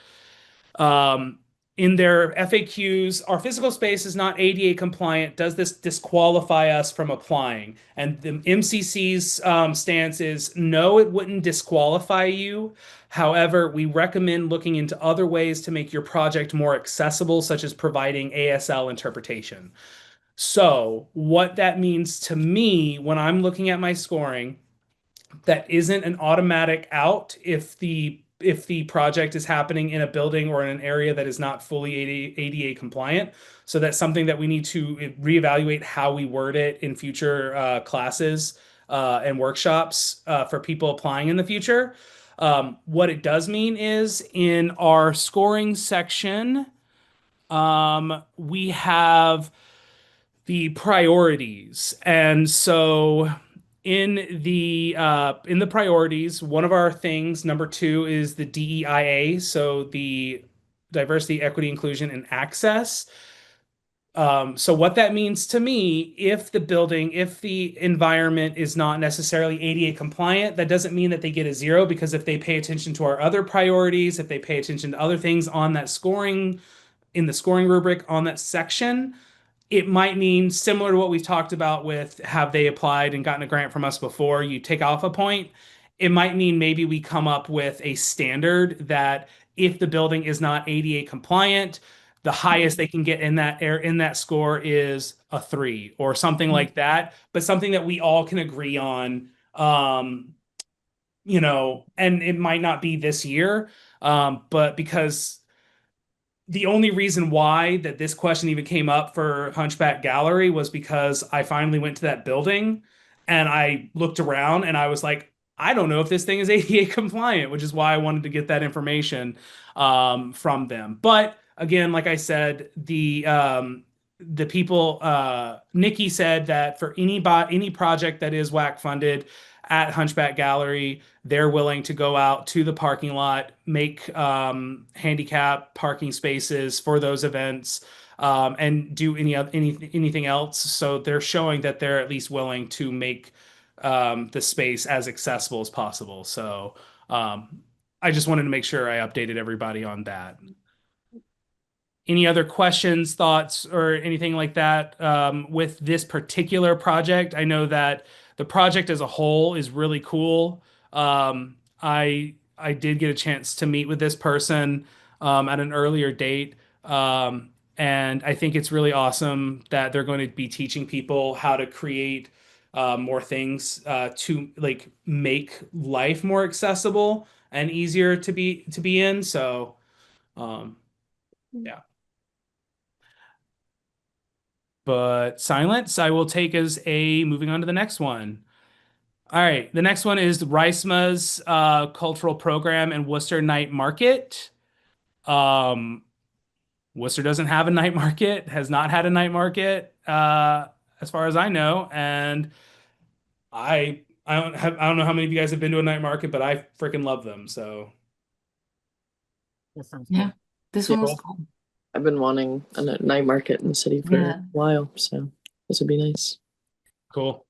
um, in their FAQs, our physical space is not ADA compliant. Does this disqualify us from applying? And the MCC's stance is no, it wouldn't disqualify you. However, we recommend looking into other ways to make your project more accessible, such as providing ASL interpretation. So, what that means to me when I'm looking at my scoring, that isn't an automatic out if the project is happening in a building or in an area that is not fully ADA compliant. So that's something that we need to reevaluate how we word it in future classes and workshops for people applying in the future. What it does mean is in our scoring section, we have the priorities. And so in the priorities, one of our things, number two, is the DEIA, so the diversity, equity, inclusion, and access. So what that means to me, if the environment is not necessarily ADA compliant, that doesn't mean that they get a zero, because if they pay attention to our other priorities, if they pay attention to other things on that scoring, in the scoring rubric on that section, it might mean similar to what we've talked about with have they applied and gotten a grant from us before, you take off a point. It might mean maybe we come up with a standard that if the building is not ADA compliant, the highest they can get in that score is a 3 or something like that, but something that we all can agree on. And it might not be this year, but because the only reason why that this question even came up for Hunchback Gallery was because I finally went to that building and I looked around and I was like, I don't know if this thing is ADA compliant, which is why I wanted to get that information from them. But again, like I said, the people, Nikki said that for any project that is WAC funded at Hunchback Gallery, they're willing to go out to the parking lot, make handicap parking spaces for those events, and do anything else. So they're showing that they're at least willing to make the space as accessible as possible. So I just wanted to make sure I updated everybody on that. Any other questions, thoughts, or anything like that with this particular project? I know that the project as a whole is really cool. I did get a chance to meet with this person at an earlier date, and I think it's really awesome that they're going to be teaching people how to create more things to like make life more accessible and easier to be in. So, yeah. But silence, I will take as a moving on to the next one. All right, the next one is Reisma's cultural program and Worcester Night Market. Um, Worcester doesn't have a night market, has not had a night market as far as I know, and I don't know how many of you guys have been to a night market, but I freaking love them. So This sounds Yeah, good. this Yeah. one was cool. I've been wanting a night market in the city for Yeah. a while, so this would be nice. cool.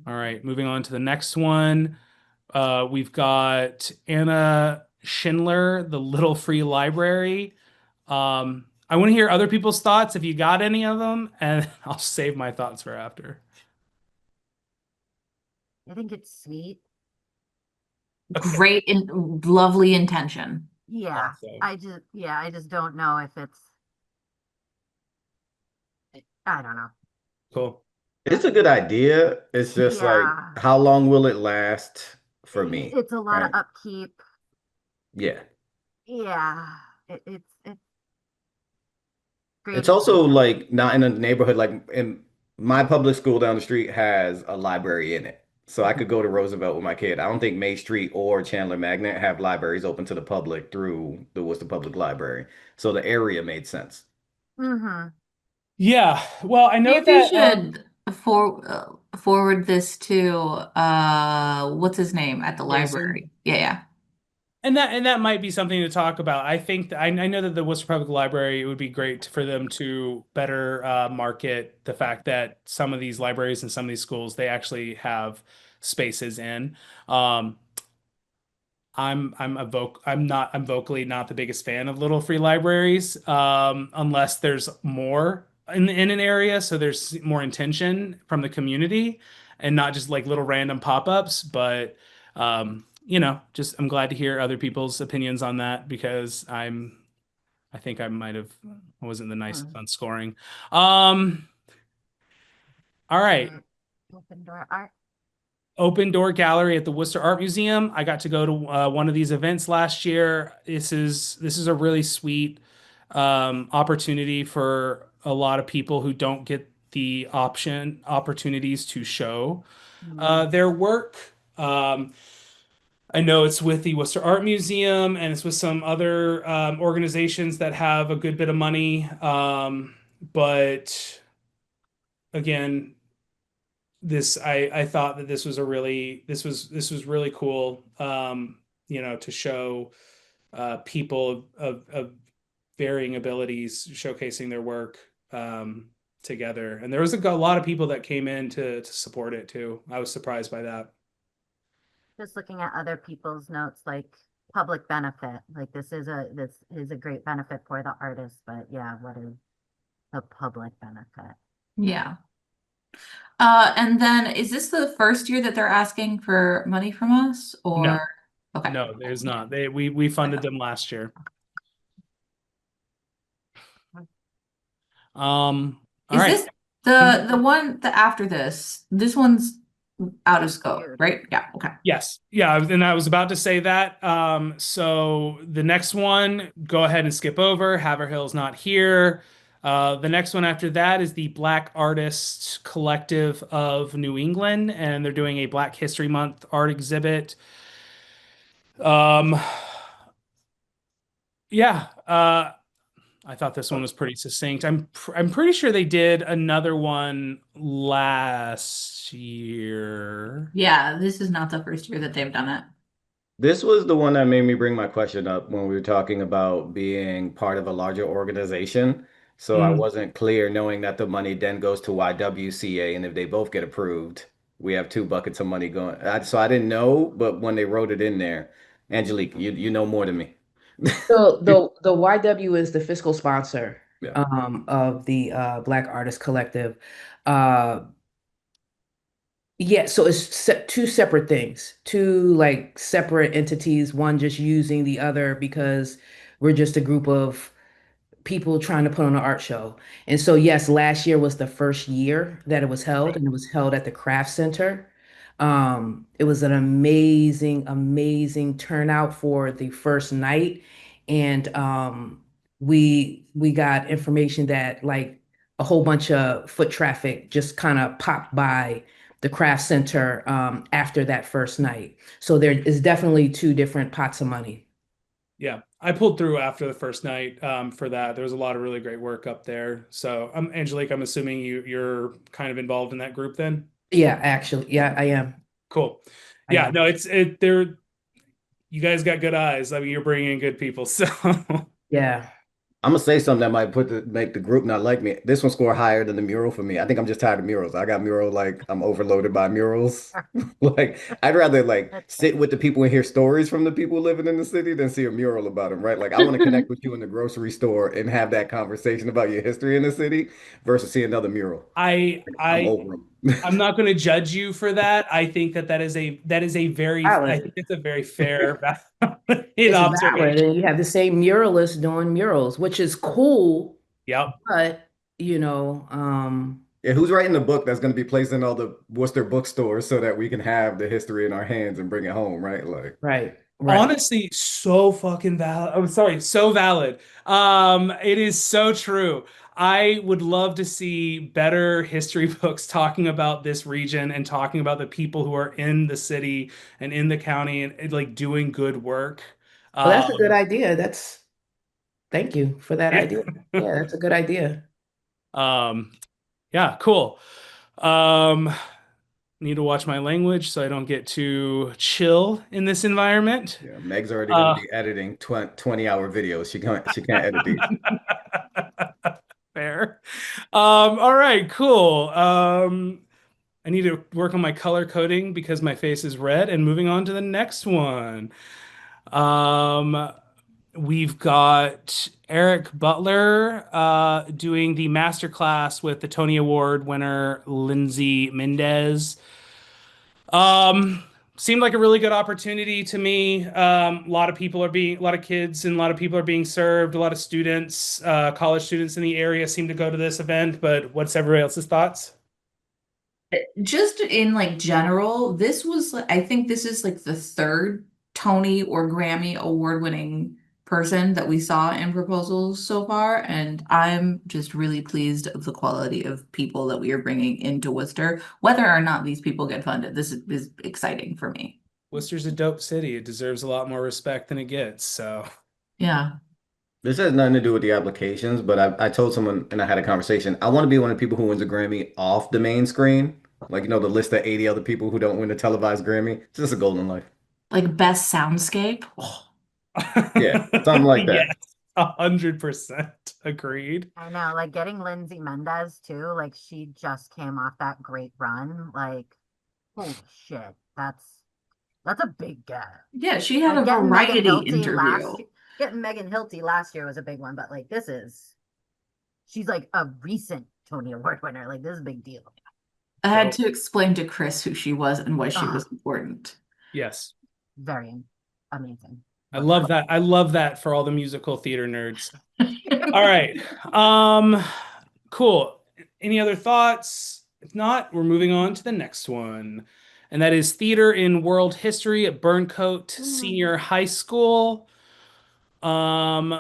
All right, moving on to the next one. We've got Anna Schindler, The Little Free Library. I want to hear other people's thoughts if you got any of them, and I'll save my thoughts for after. I think it's sweet. Okay. Great and lovely intention. Yeah. Awesome. I just don't know if it's, I don't know. Cool. It's a good idea. It's just like, Yeah. how long will it last for me? It's a lot of Right? upkeep. Yeah. Yeah. It's great It's also intention. like not in a neighborhood like in my public school down the street has a library in it. So I could go to Roosevelt with my kid. I don't think May Street or Chandler Magnet have libraries open to the public through the Worcester Public Library. So the area made sense. Mm-hmm. Yeah. Well, I See know if you that should forward this to what's his name at the Jason. library. Yeah, yeah. and that might be something to talk about. I think I know that the Worcester Public Library, it would be great for them to better market the fact that some of these libraries and some of these schools they actually have spaces in. Um, I'm vocally not the biggest fan of little free libraries, unless there's more in an area, so there's more intention from the community and not just like little random pop-ups. But just I'm glad to hear other people's opinions on that because I think I wasn't the nicest Hmm. on scoring. Um, all right. Mm, Open door art. Open door gallery at the Worcester Art Museum. I got to go to one of these events last year. This is a really sweet opportunity for a lot of people who don't get the opportunities to show Mm. their work. I know it's with the Worcester Art Museum and it's with some other organizations that have a good bit of money. But again, I thought that this was really cool, to show people of varying abilities showcasing their work together. And there was a lot of people that came in to support it too. I was surprised by that. Just looking at other people's notes, like public benefit, like this is a great benefit for the artist, but yeah, what is the public benefit? Yeah. And then is this the first year that they're asking for money from us No, or okay. no, there's not. We funded them last year. All Is right. this the one that after this? This one's out of scope, Weird. right? Yeah, okay. Yes. Yeah, and I was about to say that. So the next one, go ahead and skip over. Haverhill's not here. The next one after that is the Black Artists Collective of New England, and they're doing a Black History Month art exhibit. Um, yeah, I thought this one was pretty succinct. I'm pretty sure they did another one last year. Yeah, this is not the first year that they've done it. This was the one that made me bring my question up when we were talking about being part of a larger organization. So I Mm. wasn't clear knowing that the money then goes to YWCA, and if they both get approved, we have two buckets of money going. So I didn't know, but when they wrote it in there, Angelique, you know more than me. So the YW is the fiscal sponsor Yeah. of the Black Artist Collective. Uh, yeah, so it's two separate things, two like separate entities, one just using the other because we're just a group of people trying to put on an art show. And so, yes, last year was the first year that it was held, and it was held at the Craft Center. It was an amazing, amazing turnout for the first night, and we got information that like a whole bunch of foot traffic just kind of popped by the Craft Center after that first night. So there is definitely two different pots of money. Yeah, I pulled through after the first night for that. There was a lot of really great work up there. So, Angelique, I'm assuming you're kind of involved in that group then. Yeah, actually, yeah, I am. Cool. I Yeah, am. no, they're you guys got good eyes. I mean, you're bringing in good people. So, Yeah. I'm gonna say something that might make the group not like me. This one scored higher than the mural for me. I think I'm just tired of murals. I got mural like I'm overloaded by murals. Like I'd rather like That's sit with the people and hear stories from the people living in the city than see a mural about them, right? Like I want to connect with you in the grocery store and have that conversation about your history in the city versus see another mural. I I'm I over them. I'm not going to judge you for that. I think that is a very I think Valid. it's a very fair valid It's valid. observation. And you have the same muralists doing murals, which is cool, Yep. but you know, Yeah, who's writing the book that's going to be placed in all the Worcester bookstores so that we can have the history in our hands and bring it home, right? Like, right, right. Honestly, so fucking valid. I'm sorry, so valid. It is so true. I would love to see better history books talking about this region and talking about the people who are in the city and in the county and like doing good work. Well, that's a good Um, idea. Thank you for that yeah. idea. Yeah, that's a good idea. Um, yeah, cool. Um, need to watch my language so I don't get too chill in this environment. Yeah, Meg's already going to Uh, be editing 20-hour videos. She can't edit these. fair. All right, cool. I need to work on my color coding because my face is red. And moving on to the next one. Um, we've got Eric Butler doing the master class with the Tony Award winner Lindsay Mendez. Um, seemed like a really good opportunity to me. A lot of people are being, a lot of kids and a lot of people are being served. A lot of students, college students in the area seem to go to this event. But what's everybody else's thoughts? Just in like general, I think this is like the third Tony or Grammy award winning person that we saw in proposals so far, and I'm just really pleased of the quality of people that we are bringing into Worcester. Whether or not these people get funded, this is exciting for me. Worcester's a dope city. It deserves a lot more respect than it gets. So, Yeah. This has nothing to do with the applications, but I told someone and I had a conversation. I want to be one of the people who wins a Grammy off the main screen. Like, the list of 80 other people who don't win a televised Grammy. It's just a golden life. Like best soundscape. Oh, Yeah, something like that. yes, 100% agreed. I know, like getting Lindsay Mendez too, like she just came off that great run. Like, holy shit, that's a big get. yeah, she had Like a getting Megan variety Hilty interview. getting Megan Hilty last year was a big one, but like she's like a recent Tony Award winner. Like this is a big deal. I had So, to explain to Chris who she was and why she Ah, was important. yes, very amazing. I Love love that. that. I love that for all the musical theater nerds. All right. Um, cool. Any other thoughts? If not, we're moving on to the next one. And that is theater in world history at Burncoat Senior High School. Um,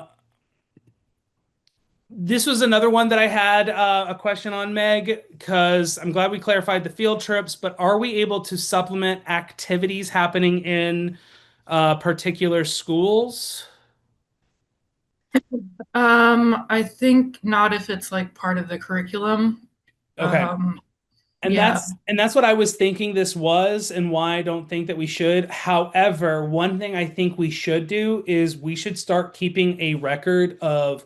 this was another one that I had a question on, Meg, because I'm glad we clarified the field trips, but are we able to supplement activities happening in particular schools? I think not if it's like part of the curriculum. Okay. Um, And yeah. that's what I was thinking this was and why I don't think that we should. However, one thing I think we should do is we should start keeping a record of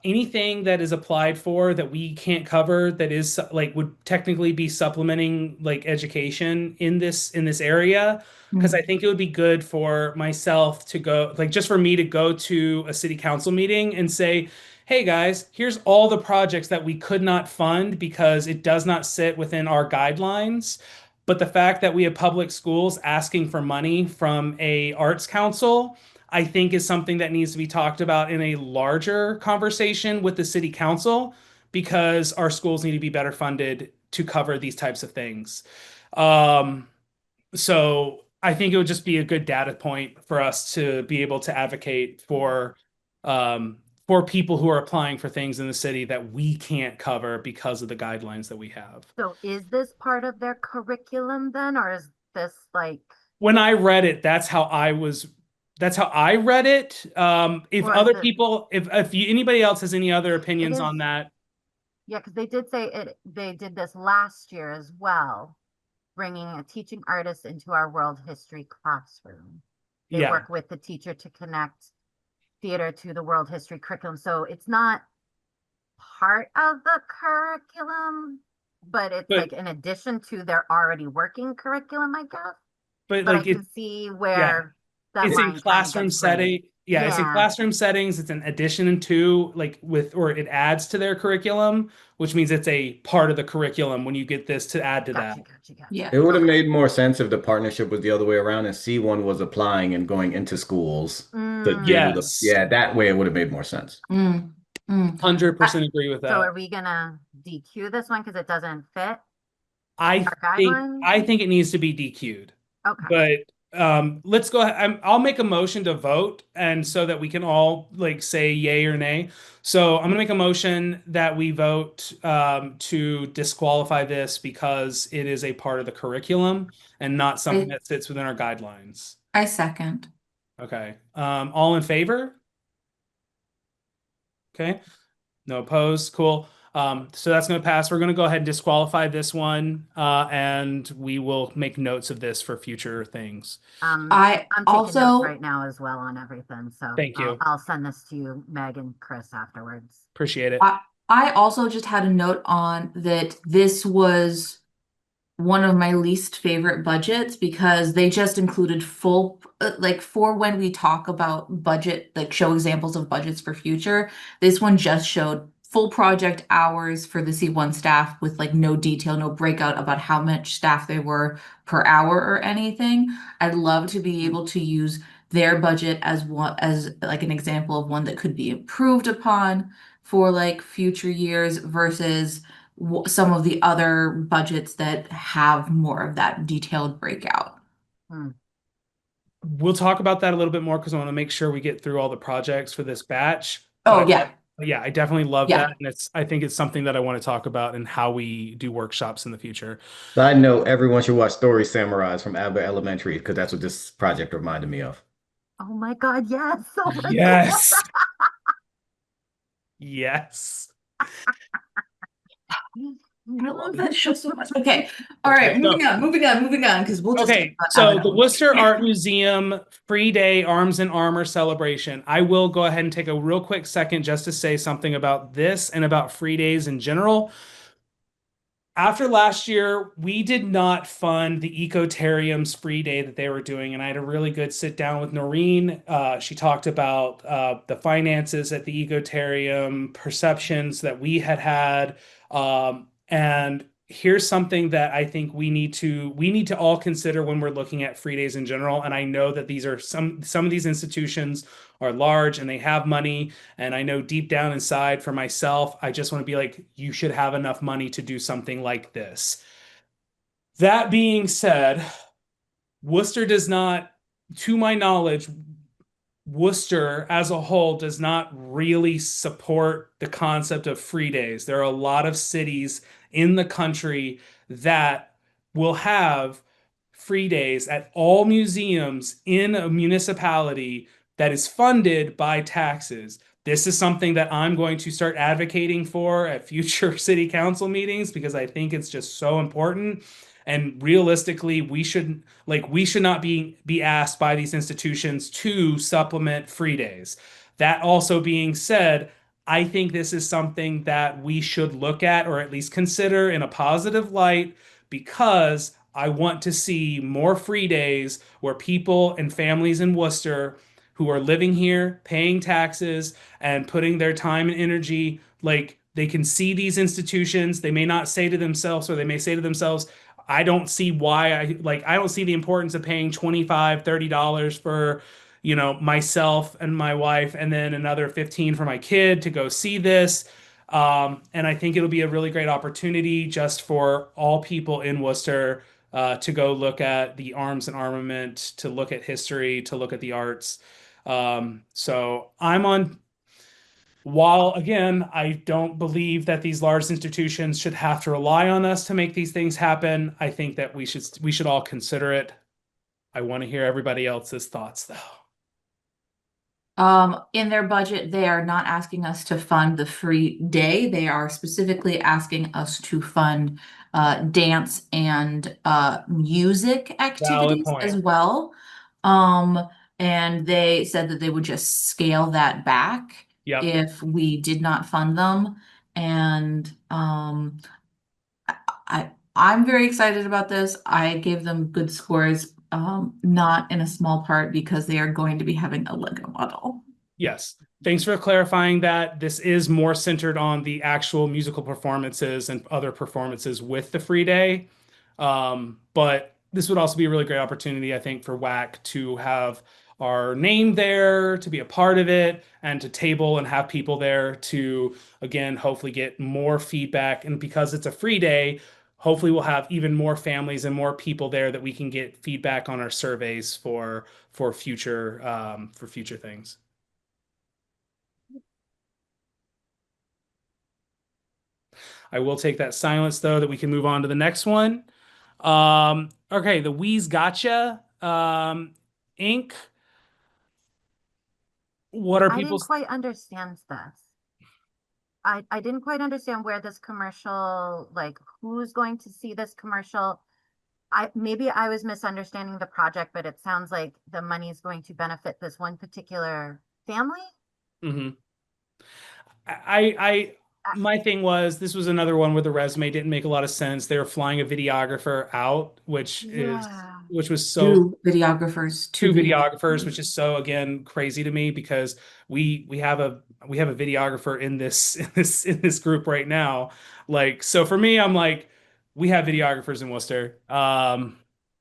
anything that is applied for that we can't cover that is like would technically be supplementing like education in this area. Because I think it would be good for myself to go, like just for me to go to a city council meeting and say, hey guys, here's all the projects that we could not fund because it does not sit within our guidelines. But the fact that we have public schools asking for money from a arts council, I think is something that needs to be talked about in a larger conversation with the city council because our schools need to be better funded to cover these types of things. Um, so I think it would just be a good data point for us to be able to advocate um, for people who are applying for things in the city that we can't cover because of the guidelines that we have. So is this part of their curriculum then, or is this like, When I read it, that's how I read it. If or is other it, people, if you, anybody else has any other it opinions is, on that, yeah, because they did say they did this last year as well, bringing a teaching artist into our world history classroom. They yeah. work with the teacher to connect theater to the world history curriculum. So it's not part of the curriculum, but it's But like in addition to their already working curriculum, I guess. but But I like can it, see yeah. where that It's in line kind of classroom gets blurred. setting. Yeah, it's in Yeah, classroom settings. It's an addition to like with or it adds to their curriculum, which means it's a part of the curriculum when you get this to add to that. gotcha. Yeah. It would have Okay. made more sense if the partnership was the other way around and C1 was applying and going into schools to do Yes. yeah, that way it would have made more sense. Mm, mm. 100% agree with So that. are we gonna DQ this one because it doesn't fit I our guidelines? I think it needs to be DQ'd. Okay. But let's go ahead. I'll make a motion to vote and so that we can all like say yay or nay. So I'm gonna make a motion that we vote to disqualify this because it is a part of the curriculum and not something I, that sits within our guidelines. I second. Okay. All in favor? Okay. No opposed. Cool. So that's going to pass. We're going to go ahead and disqualify this one, and we will make notes of this for future things. I I'm taking notes also right now as well on everything, so Thank you. I'll send this to you, Meg and Chris, afterwards. Appreciate it. I also just had a note on that this was one of my least favorite budgets because they just included full, like for when we talk about budget, like show examples of budgets for future, this one just showed full project hours for the C1 staff with like no detail, no breakout about how much staff they were per hour or anything. I'd love to be able to use their budget as one, as like an example of one that could be improved upon for like future years versus some of the other budgets that have more of that detailed breakout. Hmm. We'll talk about that a little bit more because I want to make sure we get through all the projects for this batch. Oh, yeah. Yeah, I definitely love Yeah. that. And I think it's something that I want to talk about and how we do workshops in the future. Side note, everyone should watch Story Samurais from Abbott Elementary because that's what this project reminded me of. Oh my God, yes. Oh my Yes. Yes. I love that show so much. Okay. All right. Okay, so- Moving on, because we'll just Okay, talk about so Abbott the Elementary. Worcester Art Museum Free Day Arms and Armor celebration. I will go ahead and take a real quick second just to say something about this and about free days in general. After last year, we did not fund the Ecotarium's free day that they were doing, and I had a really good sit down with Noreen. She talked about the finances at the Ecotarium, perceptions that we had had, and here's something that I think we need to all consider when we're looking at free days in general. And I know that these are some of these institutions are large and they have money. And I know deep down inside for myself, I just want to be like, you should have enough money to do something like this. That being said, Worcester does not, to my knowledge, Worcester as a whole does not really support the concept of free days. There are a lot of cities in the country that will have free days at all museums in a municipality that is funded by taxes. This is something that I'm going to start advocating for at future city council meetings because I think it's just so important. And realistically, we should not be asked by these institutions to supplement free days. That also being said, I think this is something that we should look at or at least consider in a positive light because I want to see more free days where people and families in Worcester who are living here, paying taxes, and putting their time and energy, like they can see these institutions. They may not say to themselves, or they may say to themselves, I don't see why I don't see the importance of paying $25, $30 for, myself and my wife, and then another 15 for my kid to go see this. And I think it'll be a really great opportunity just for all people in Worcester to go look at the arms and armament, to look at history, to look at the arts. So I'm on. While again, I don't believe that these large institutions should have to rely on us to make these things happen, I think that we should all consider it. I want to hear everybody else's thoughts though. In their budget, they are not asking us to fund the free day. They are specifically asking us to fund dance and music activities point. as well. And they said that they would just scale that back Yep. if we did not fund them. And I'm very excited about this. I gave them good scores, not in a small part because they are going to be having a Lego model. Yes. Thanks for clarifying that. This is more centered on the actual musical performances and other performances with the free day. But this would also be a really great opportunity, I think, for WAC to have our name there, to be a part of it, and to table and have people there to, again, hopefully get more feedback. And because it's a free day, hopefully we'll have even more families and more people there that we can get feedback on our surveys for future things. I will take that silence though that we can move on to the next one. Okay, the Wheeze Gotcha Inc. What are I didn't people's quite understand this. I didn't quite understand where this commercial, like who's going to see this commercial. Maybe I was misunderstanding the project, but it sounds like the money is going to benefit this one particular family. Hmm. I Uh, my thing was this was another one where the resume didn't make a lot of sense. They were flying a videographer out, Yeah. which was so Two videographers, two two video. videographers, which is so again crazy to me because we have a videographer in this in this group right now. Like so for me, I'm like we have videographers in Worcester.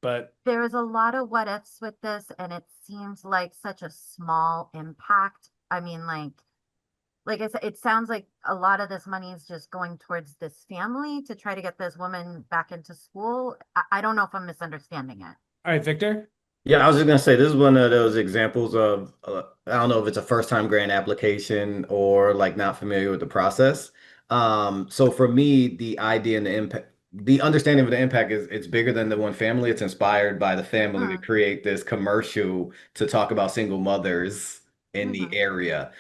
But There is a lot of what ifs with this, and it seems like such a small impact. I mean, like I said, it sounds like a lot of this money is just going towards this family to try to get this woman back into school. I don't know if I'm misunderstanding it. all right, Victor. Yeah, I was just gonna say this is one of those examples of I don't know if it's a first time grant application or like not familiar with the process. So for me, the idea and the impact, the understanding of the impact is it's bigger than the one family. It's inspired by the family to Mm, create this commercial to talk about single mothers in the mhm. area.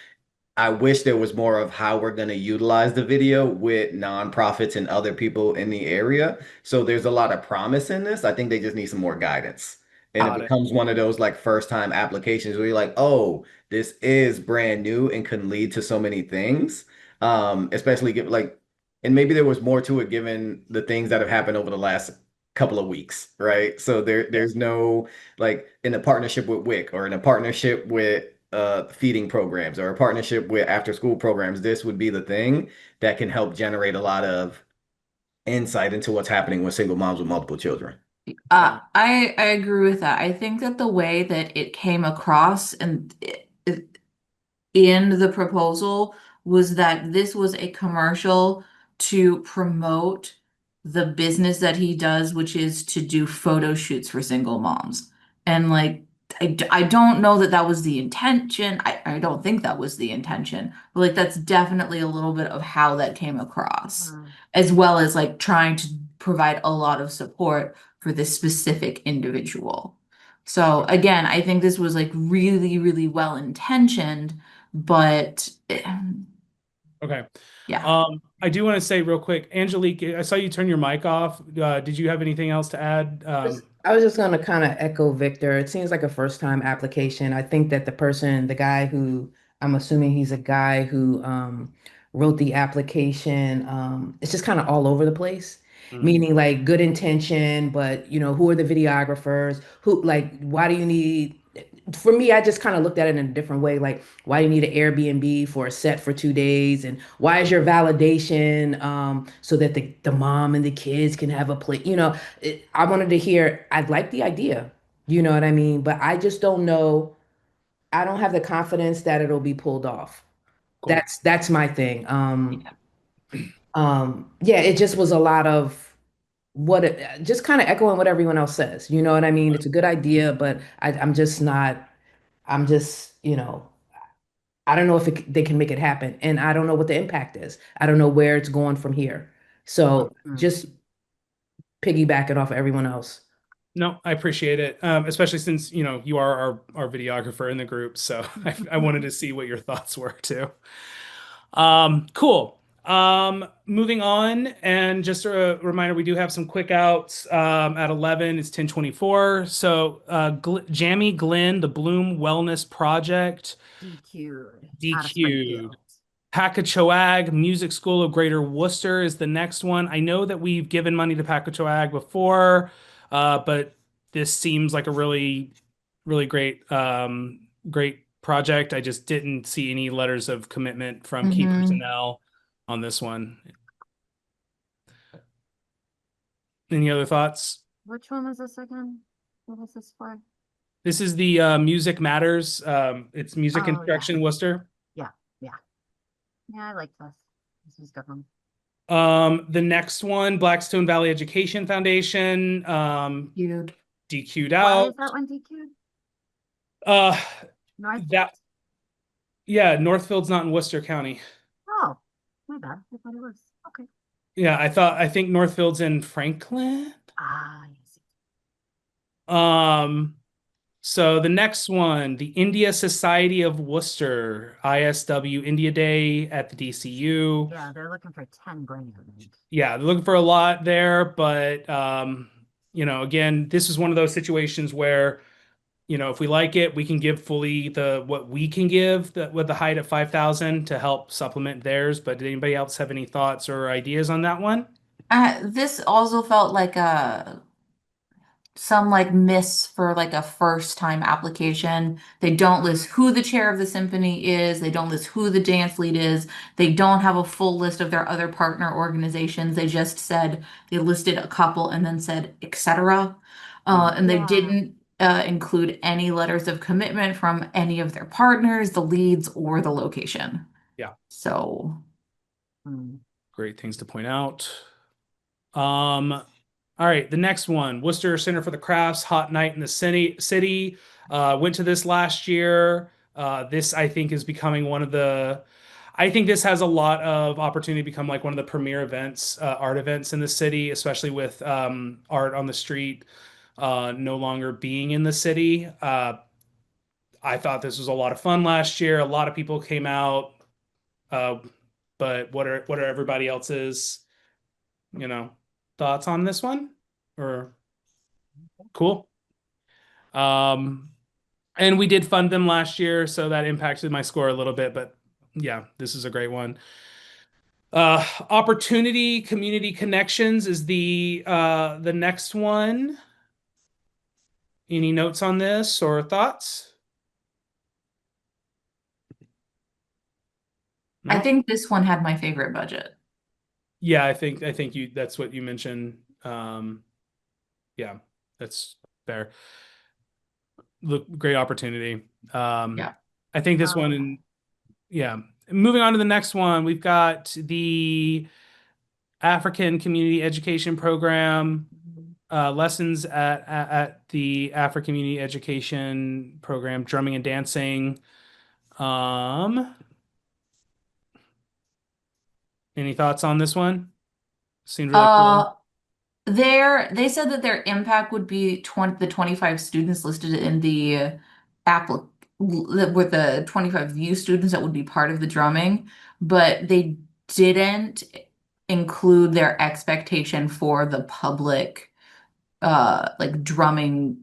I wish there was more of how we're going to utilize the video with nonprofits and other people in the area. So there's a lot of promise in this. I think they just need some more guidance. And it Got it. becomes one of those like first time applications where you're like, oh, this is brand new and can lead to so many things. Especially give like, and maybe there was more to it given the things that have happened over the last couple of weeks, right? So there's no like in a partnership with WIC or in a partnership with feeding programs or a partnership with after school programs, this would be the thing that can help generate a lot of insight into what's happening with single moms with multiple children. Got it. I agree with that. I think that the way that it came across and in the proposal was that this was a commercial to promote the business that he does, which is to do photo shoots for single moms. And like, I don't know that that was the intention. I don't think that was the intention. But like, that's definitely a little bit of how that came across, Mm, as well as like trying to provide a lot of support for this specific individual. So again, I think this was like really, really well intentioned, but Okay. yeah. I do want to say real quick, Angelique, I saw you turn your mic off. Did you have anything else to add? I was just going to kind of echo Victor. It seems like a first time application. I think that the guy who, I'm assuming he's a guy who wrote the application, it's just kind of all over the place. Mhm. Meaning like good intention, but who are the videographers? Who like why do you need for me, I just kind of looked at it in a different way. Like, why do you need an Airbnb for a set for 2 days? And why is your validation so that the mom and the kids can have a play? I wanted to hear, I like the idea, you know what I mean? But I just don't know. I don't have the confidence that it'll be pulled off. Cool. That's my thing. Yeah. Yeah, it just was a lot of just kind of echoing what everyone else says. You know what I mean? It's a good idea, but I'm just not, I'm just, I don't know if they can make it happen. And I don't know what the impact is. I don't know where it's going from here. So mm. just piggybacking off of everyone else. No, I appreciate it. Especially since, you are our videographer in the group. So I wanted to see what your thoughts were too. Cool. Moving on, and just a reminder, we do have some quick outs at 11. It's 10:24. So Jamie Glenn, the Bloom Wellness Project, DQ'd out of DQ'd. Springfield. Pacatoag Music School of Greater Worcester is the next one. I know that we've given money to Pacatoag before, but this seems like a really, really great project. I just didn't see any letters of commitment from key Hmm. personnel on this one. Any other thoughts? Which one was this again? What was this for? This is the Music Matters. It's music Oh, yeah. instruction Worcester. Yeah. Yeah. Yeah, I like this. This is a good one. The next one, Blackstone Valley Education Foundation, Cute. DQ'd Why out. is that one DQ'd? Uh, Northfield? that yeah, Northfield's not in Worcester County. Oh, my bad. I thought it was. Okay. Yeah, I think Northfield's in Franklin. Ah, yes. Um, So the next one, the India Society of Worcester, ISW India Day at the DCU. Yeah, they're looking for 10 grand. Yeah, they're looking for a lot there, but again, this is one of those situations where, if we like it, we can give fully the what we can give with the height at 5,000 to help supplement theirs. But did anybody else have any thoughts or ideas on that one? This also felt like a some like miss for like a first time application. They don't list who the chair of the symphony is. They don't list who the dance lead is. They don't have a full list of their other partner organizations. They just said they listed a couple and then said etc. And they Yeah. didn't include any letters of commitment from any of their partners, the leads, or the location. Yeah, So Hmm. great things to point out. All right, the next one, Worcester Center for the Crafts, Hot Night in the City. Went to this last year. This I think is becoming I think this has a lot of opportunity to become like one of the premier events, art events in the city, especially with art on the street no longer being in the city. I thought this was a lot of fun last year. A lot of people came out. Uh, but what are everybody else's, you know, thoughts on this one? Or cool. Um, and we did fund them last year, so that impacted my score a little bit, but yeah, this is a great one. Opportunity Community Connections is the next one. Any notes on this or thoughts? I No? think this one had my favorite budget. Yeah, I think you that's what you mentioned. Yeah, that's fair. Look, great opportunity. Yeah. I think this Oh, one, yeah. Moving on to the next one, we've got the African Community Education Program, lessons at the African Community Education Program, drumming and dancing. Um, any thoughts on this one? Seemed really cool. Uh, they said that their impact would be 25 students listed in the applic with the 25 view students that would be part of the drumming, but they didn't include their expectation for the public like drumming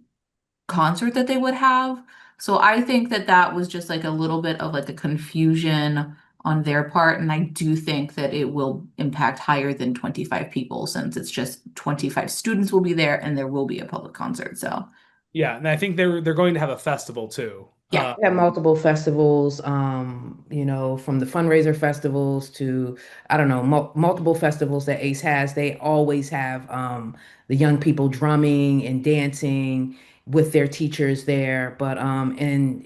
concert that they would have. So I think that that was just like a little bit of like a confusion on their part. And I do think that it will impact higher than 25 people since it's just 25 students will be there and there will be a public concert. So Yeah, and I think they're going to have a festival too. yeah, We have multiple festivals, from the fundraiser festivals to, I don't know, multiple festivals that ACE has. They always have the young people drumming and dancing with their teachers there. And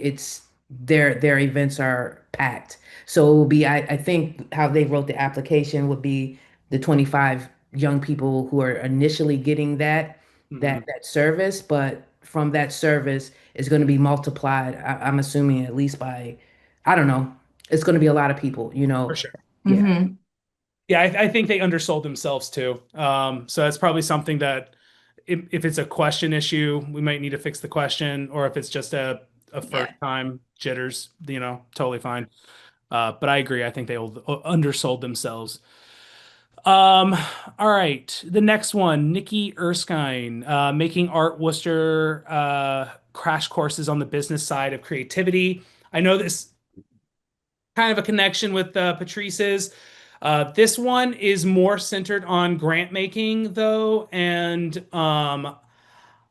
their events are packed. So it will be, I think how they wrote the application would be the 25 young people who are initially getting Mhm. that service, but from that service is going to be multiplied. I'm assuming at least by, I don't know, it's going to be a lot of people, For sure. Yeah. hmm Yeah, I think they undersold themselves too. So that's probably something that if it's a question issue, we might need to fix the question, or if it's just a first yeah. time jitters, totally fine. But I agree. I think they undersold themselves. Um, all right. The next one, Nikki Erskine, making art Worcester, crash courses on the business side of creativity. I know this kind of a connection with Patrice's. This one is more centered on grant making though, and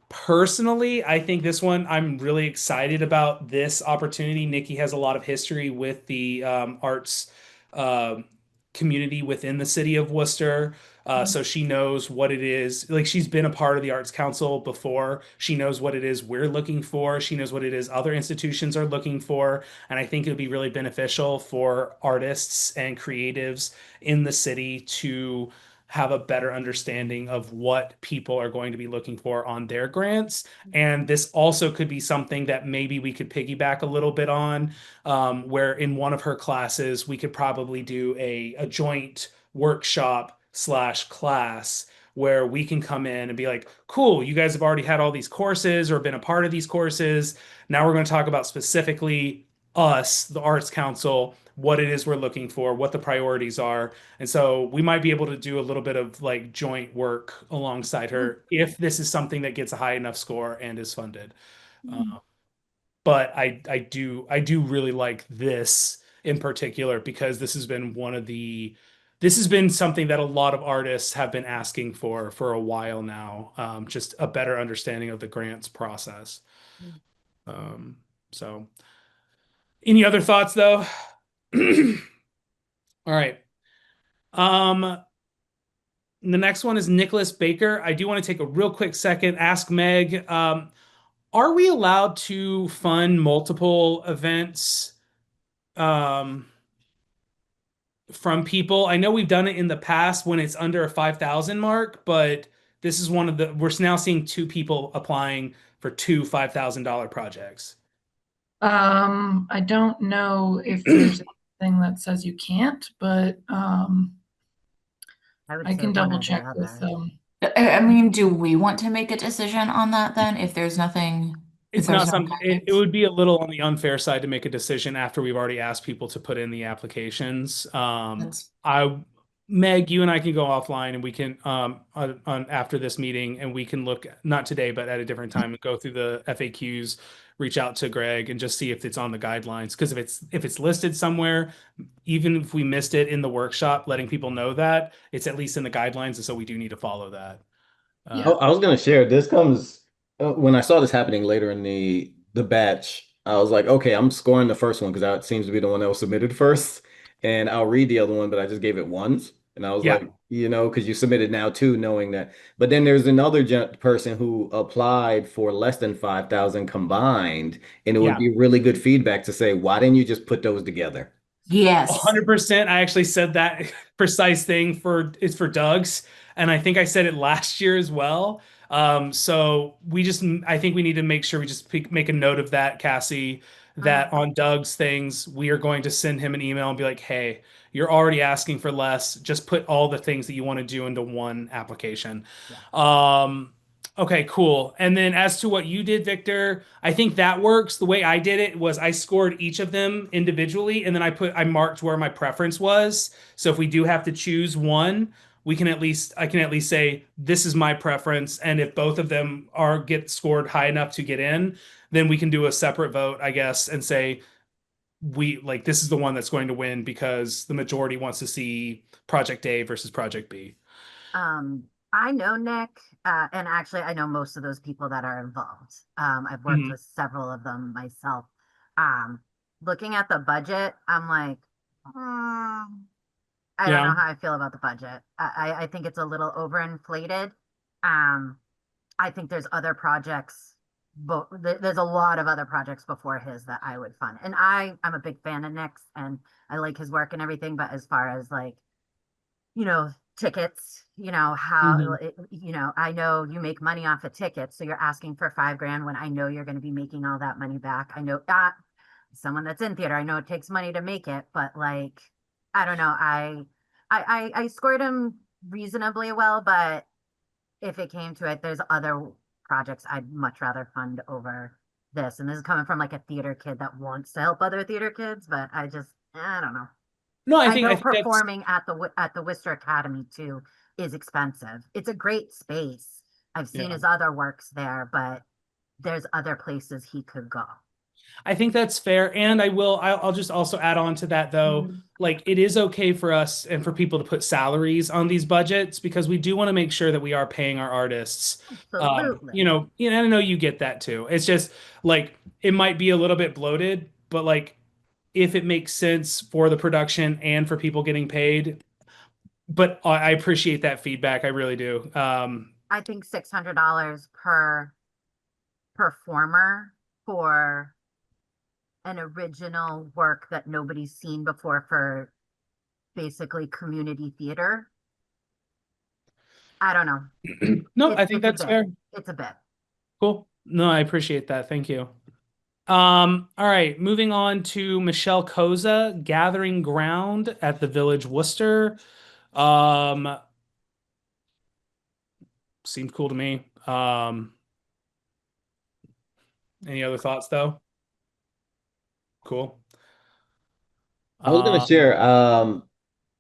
personally, I think this one, I'm really excited about this opportunity. Nikki has a lot of history with the arts um community within the city of Worcester. So she knows what it is. Like she's been a part of the Arts Council before. She knows what it is we're looking for. She knows what it is other institutions are looking for. And I think it would be really beneficial for artists and creatives in the city to have a better understanding of what people are going to be looking for on their grants. And this also could be something that maybe we could piggyback a little bit on, where in one of her classes, we could probably do a joint workshop slash class where we can come in and be like, cool, you guys have already had all these courses or been a part of these courses. Now we're going to talk about specifically us, the Arts Council, what it is we're looking for, what the priorities are. And so we might be able to do a little bit of like joint work alongside her if this is something that gets a high enough score and is funded. But I do really like this in particular because this has been this has been something that a lot of artists have been asking for a while now. Just a better understanding of the grants process. Um, so any other thoughts though? All right. Um, the next one is Nicholas Baker. I do want to take a real quick second, ask Meg, are we allowed to fund multiple events um, from people? I know we've done it in the past when it's under a 5,000 mark, but this is we're now seeing two people applying for two $5,000 projects. I don't know if there's anything that says you can't, but I would I say can one double or the check with other. I mean, do we want to make a decision on that then if there's nothing, if It's there's not no something, it guidance? would be a little on the unfair side to make a decision after we've already asked people to put in the applications. That's Meg, you and I can go offline and we can, on after this meeting and we can look, not today, but at a different time and go through the FAQs, reach out to Greg and just see if it's on the guidelines. Because if it's listed somewhere, even if we missed it in the workshop, letting people know that it's at least in the guidelines. And so we do need to follow that. Yeah. Oh, I was gonna share. This comes when I saw this happening later in the batch. I was like, okay, I'm scoring the first one because that seems to be the one that was submitted first, and I'll read the other one, but I just gave it ones, and I was Yeah. like, because you submitted now too, knowing that. But then there's another person who applied for less than 5,000 combined, and it would Yeah. be really good feedback to say, why didn't you just put those together? yes. 100%. I actually said that precise thing for Doug's, and I think I said it last year as well. So I think we need to make sure we just make a note of that, Cassie, that on Doug's things, we are going to send him an email and be like, hey, you're already asking for less. Just put all the things that you want to do into one application. Yeah. Okay, cool. And then as to what you did, Victor, I think that works. The way I did it was I scored each of them individually, and then I marked where my preference was. So if we do have to choose one, I can at least say this is my preference. And if both of them get scored high enough to get in, then we can do a separate vote, I guess, and say this is the one that's going to win because the majority wants to see Project A versus Project B. I know Nick, and actually I know most of those people that are involved. I've worked Mhm. with several of them myself. Um, Looking at the budget, I'm like, I don't Yeah. know how I feel about the budget. I think it's a little overinflated. Um, I think there's other projects, but there's a lot of other projects before his that I would fund. And I'm a big fan of Nick's and I like his work and everything. But as far as like, tickets, how, Mhm. I know you make money off of tickets. So you're asking for 5 grand when I know you're going to be making all that money back. I know that someone that's in theater, I know it takes money to make it, but like, I don't know. I scored him reasonably well, but if it came to it, there's other projects I'd much rather fund over this. And this is coming from like a theater kid that wants to help other theater kids, but I don't know. No, I I think know I think that's performing at the Worcester Academy too is expensive. It's a great space. I've seen yeah. his other works there, but there's other places he could go. I think that's fair. And I'll just also add on to that though, Mhm. like it is okay for us and for people to put salaries on these budgets because we do want to make sure that we are paying our artists. Absolutely. I know you get that too. It's just like it might be a little bit bloated, but like if it makes sense for the production and for people getting paid, but I appreciate that feedback. I really do. I think $600 per performer for an original work that nobody's seen before for basically community theater. I don't know. No, It's I think it's a that's bit. fair. It's a bit. Cool. No, I appreciate that. Thank you. All right, moving on to Michelle Koza, Gathering Ground at the Village Worcester. Um, seemed cool to me. Any other thoughts though? Cool. I was gonna Uh, share.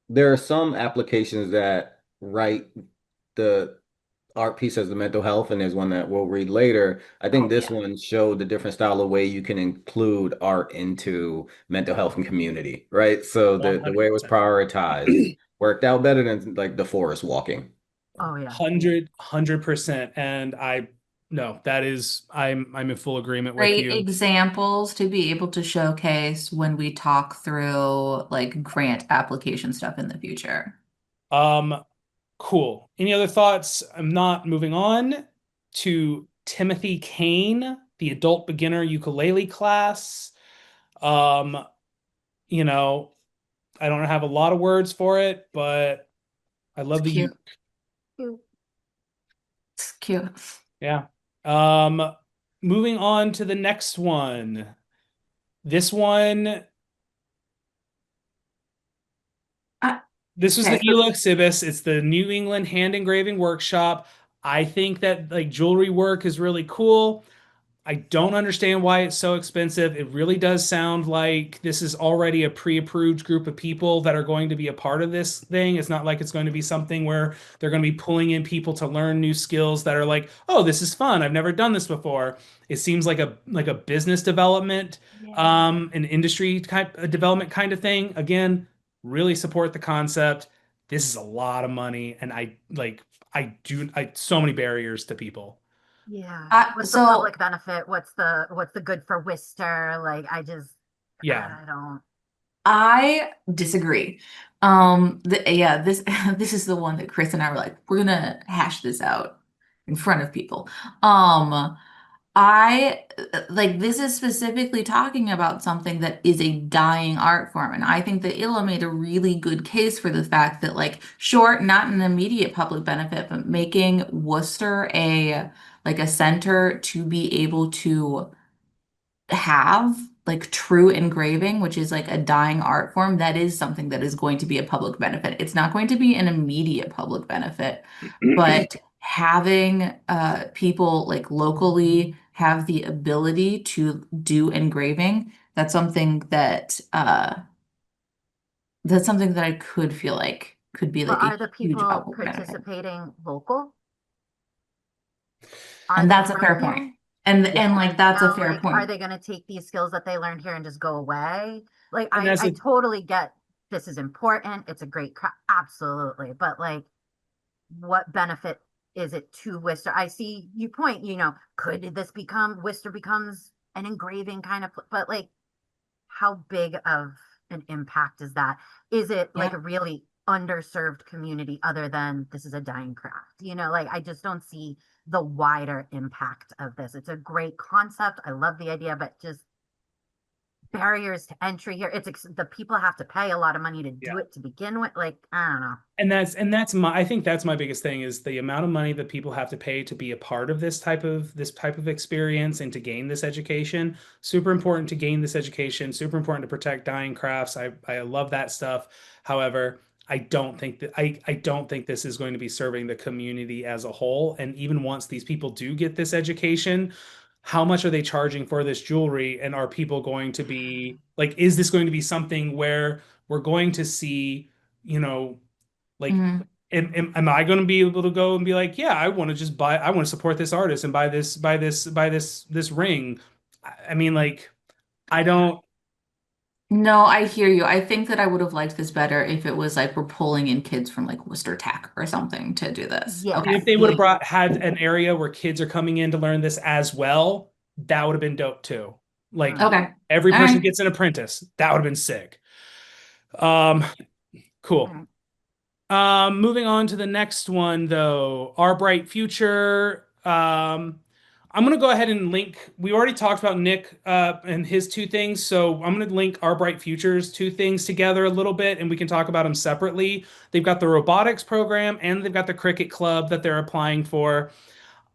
There are some applications that write the art piece as the mental health, and there's one that we'll read later. I think Oh this yeah. one showed the different style of way you can include art into mental health and community, right? So the way it was 100%. prioritized worked out better than like the forest walking. Oh yeah. 100%. And no, I'm in full agreement with Great you. examples to be able to showcase when we talk through like grant application stuff in the future. Um, cool. Any other thoughts? I'm not moving on to Timothy Kane, the adult beginner ukulele class. Um, you know, I don't have a lot of words for it, but I It's love the cute. uke. It's cute. Yeah. Moving on to the next one. This one, Uh, this was the okay. ELO exhibit. It's the New England Hand Engraving Workshop. I think that like jewelry work is really cool. I don't understand why it's so expensive. It really does sound like this is already a pre-approved group of people that are going to be a part of this thing. It's not like it's going to be something where they're going to be pulling in people to learn new skills that are like, "Oh, this is fun. I've never done this before." It seems like a business development, Yeah. an industry type development kind of thing. Again, really support the concept. This is a lot of money, and I so many barriers to people. Yeah. I, What's the so public benefit? What's the good for Worcester? Like Yeah. I don't. I disagree. Yeah, this this is the one that Chris and I were like, we're gonna hash this out in front of people. Um, I like this is specifically talking about something that is a dying art form, and I think that Illa made a really good case for the fact that, like, sure, not an immediate public benefit, but making Worcester a center to be able to have like true engraving, which is like a dying art form, that is something that is going to be a public benefit. It's not going to be an immediate public benefit, but having people like locally have the ability to do engraving, that's something that I could feel like could be But like a are the huge people public benefit. participating local? Are And they that's a from fair point. here? Yeah. And like that's a Know, fair like, are point. they going to take these skills that they learned here and just go away? Like, And I, that's I a totally get this is important. It's a great, absolutely. But like, what benefit is it to Worcester? I see you point, could this become Worcester becomes an engraving kind of, but like, how big of an impact is that? Is it like Yeah. a really underserved community other than this is a dying craft? Like I just don't see the wider impact of this. It's a great concept. I love the idea, but just barriers to entry here. The people have to pay a lot of money to yeah. do it to begin with. Like, I don't know. And that's my I think that's my biggest thing is the amount of money that people have to pay to be a part of this type of experience and to gain this education. Super important to gain this education, super important to protect dying crafts. I love that stuff. However, I don't think this is going to be serving the community as a whole. And even once these people do get this education, how much are they charging for this jewelry? And are people going to be like, is this going to be something where we're going to see, you know, like, Mhm. am I going to be able to go and be like, yeah, I want to support this artist and buy this ring? I mean, like, I don't, No, I hear you. I think that I would have liked this better if it was like we're pulling in kids from like Worcester Tech or something to do this. Yeah. if Okay. they would have Yeah. had an area where kids are coming in to learn this as well, that would have been dope too. Like Mm. Okay. every All person right. gets an apprentice. That would have been sick. Um, cool. Mm. Moving on to the next one, though, Our Bright Future. I'm gonna go ahead and link. We already talked about Nick and his two things, so I'm gonna link Our Bright Future's two things together a little bit, and we can talk about them separately. They've got the robotics program and they've got the cricket club that they're applying for.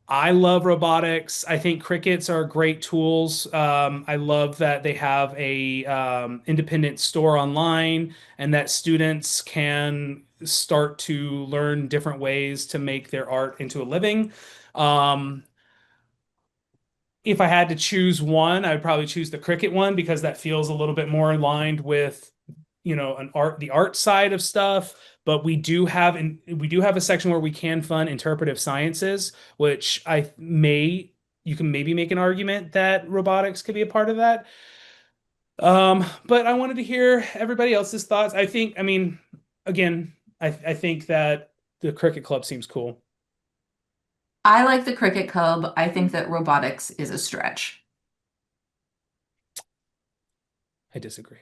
I love robotics. I think crickets are great tools. I love that they have a independent store online and that students can start to learn different ways to make their art into a living. Um, if I had to choose one, I'd probably choose the cricket one because that feels a little bit more aligned with, the art side of stuff. But we do have a section where we can fund interpretive sciences, which you can maybe make an argument that robotics could be a part of that. But I wanted to hear everybody else's thoughts. I mean, again, I think that the cricket club seems cool. I like the Cricket Cub. I think that robotics is a stretch. I disagree.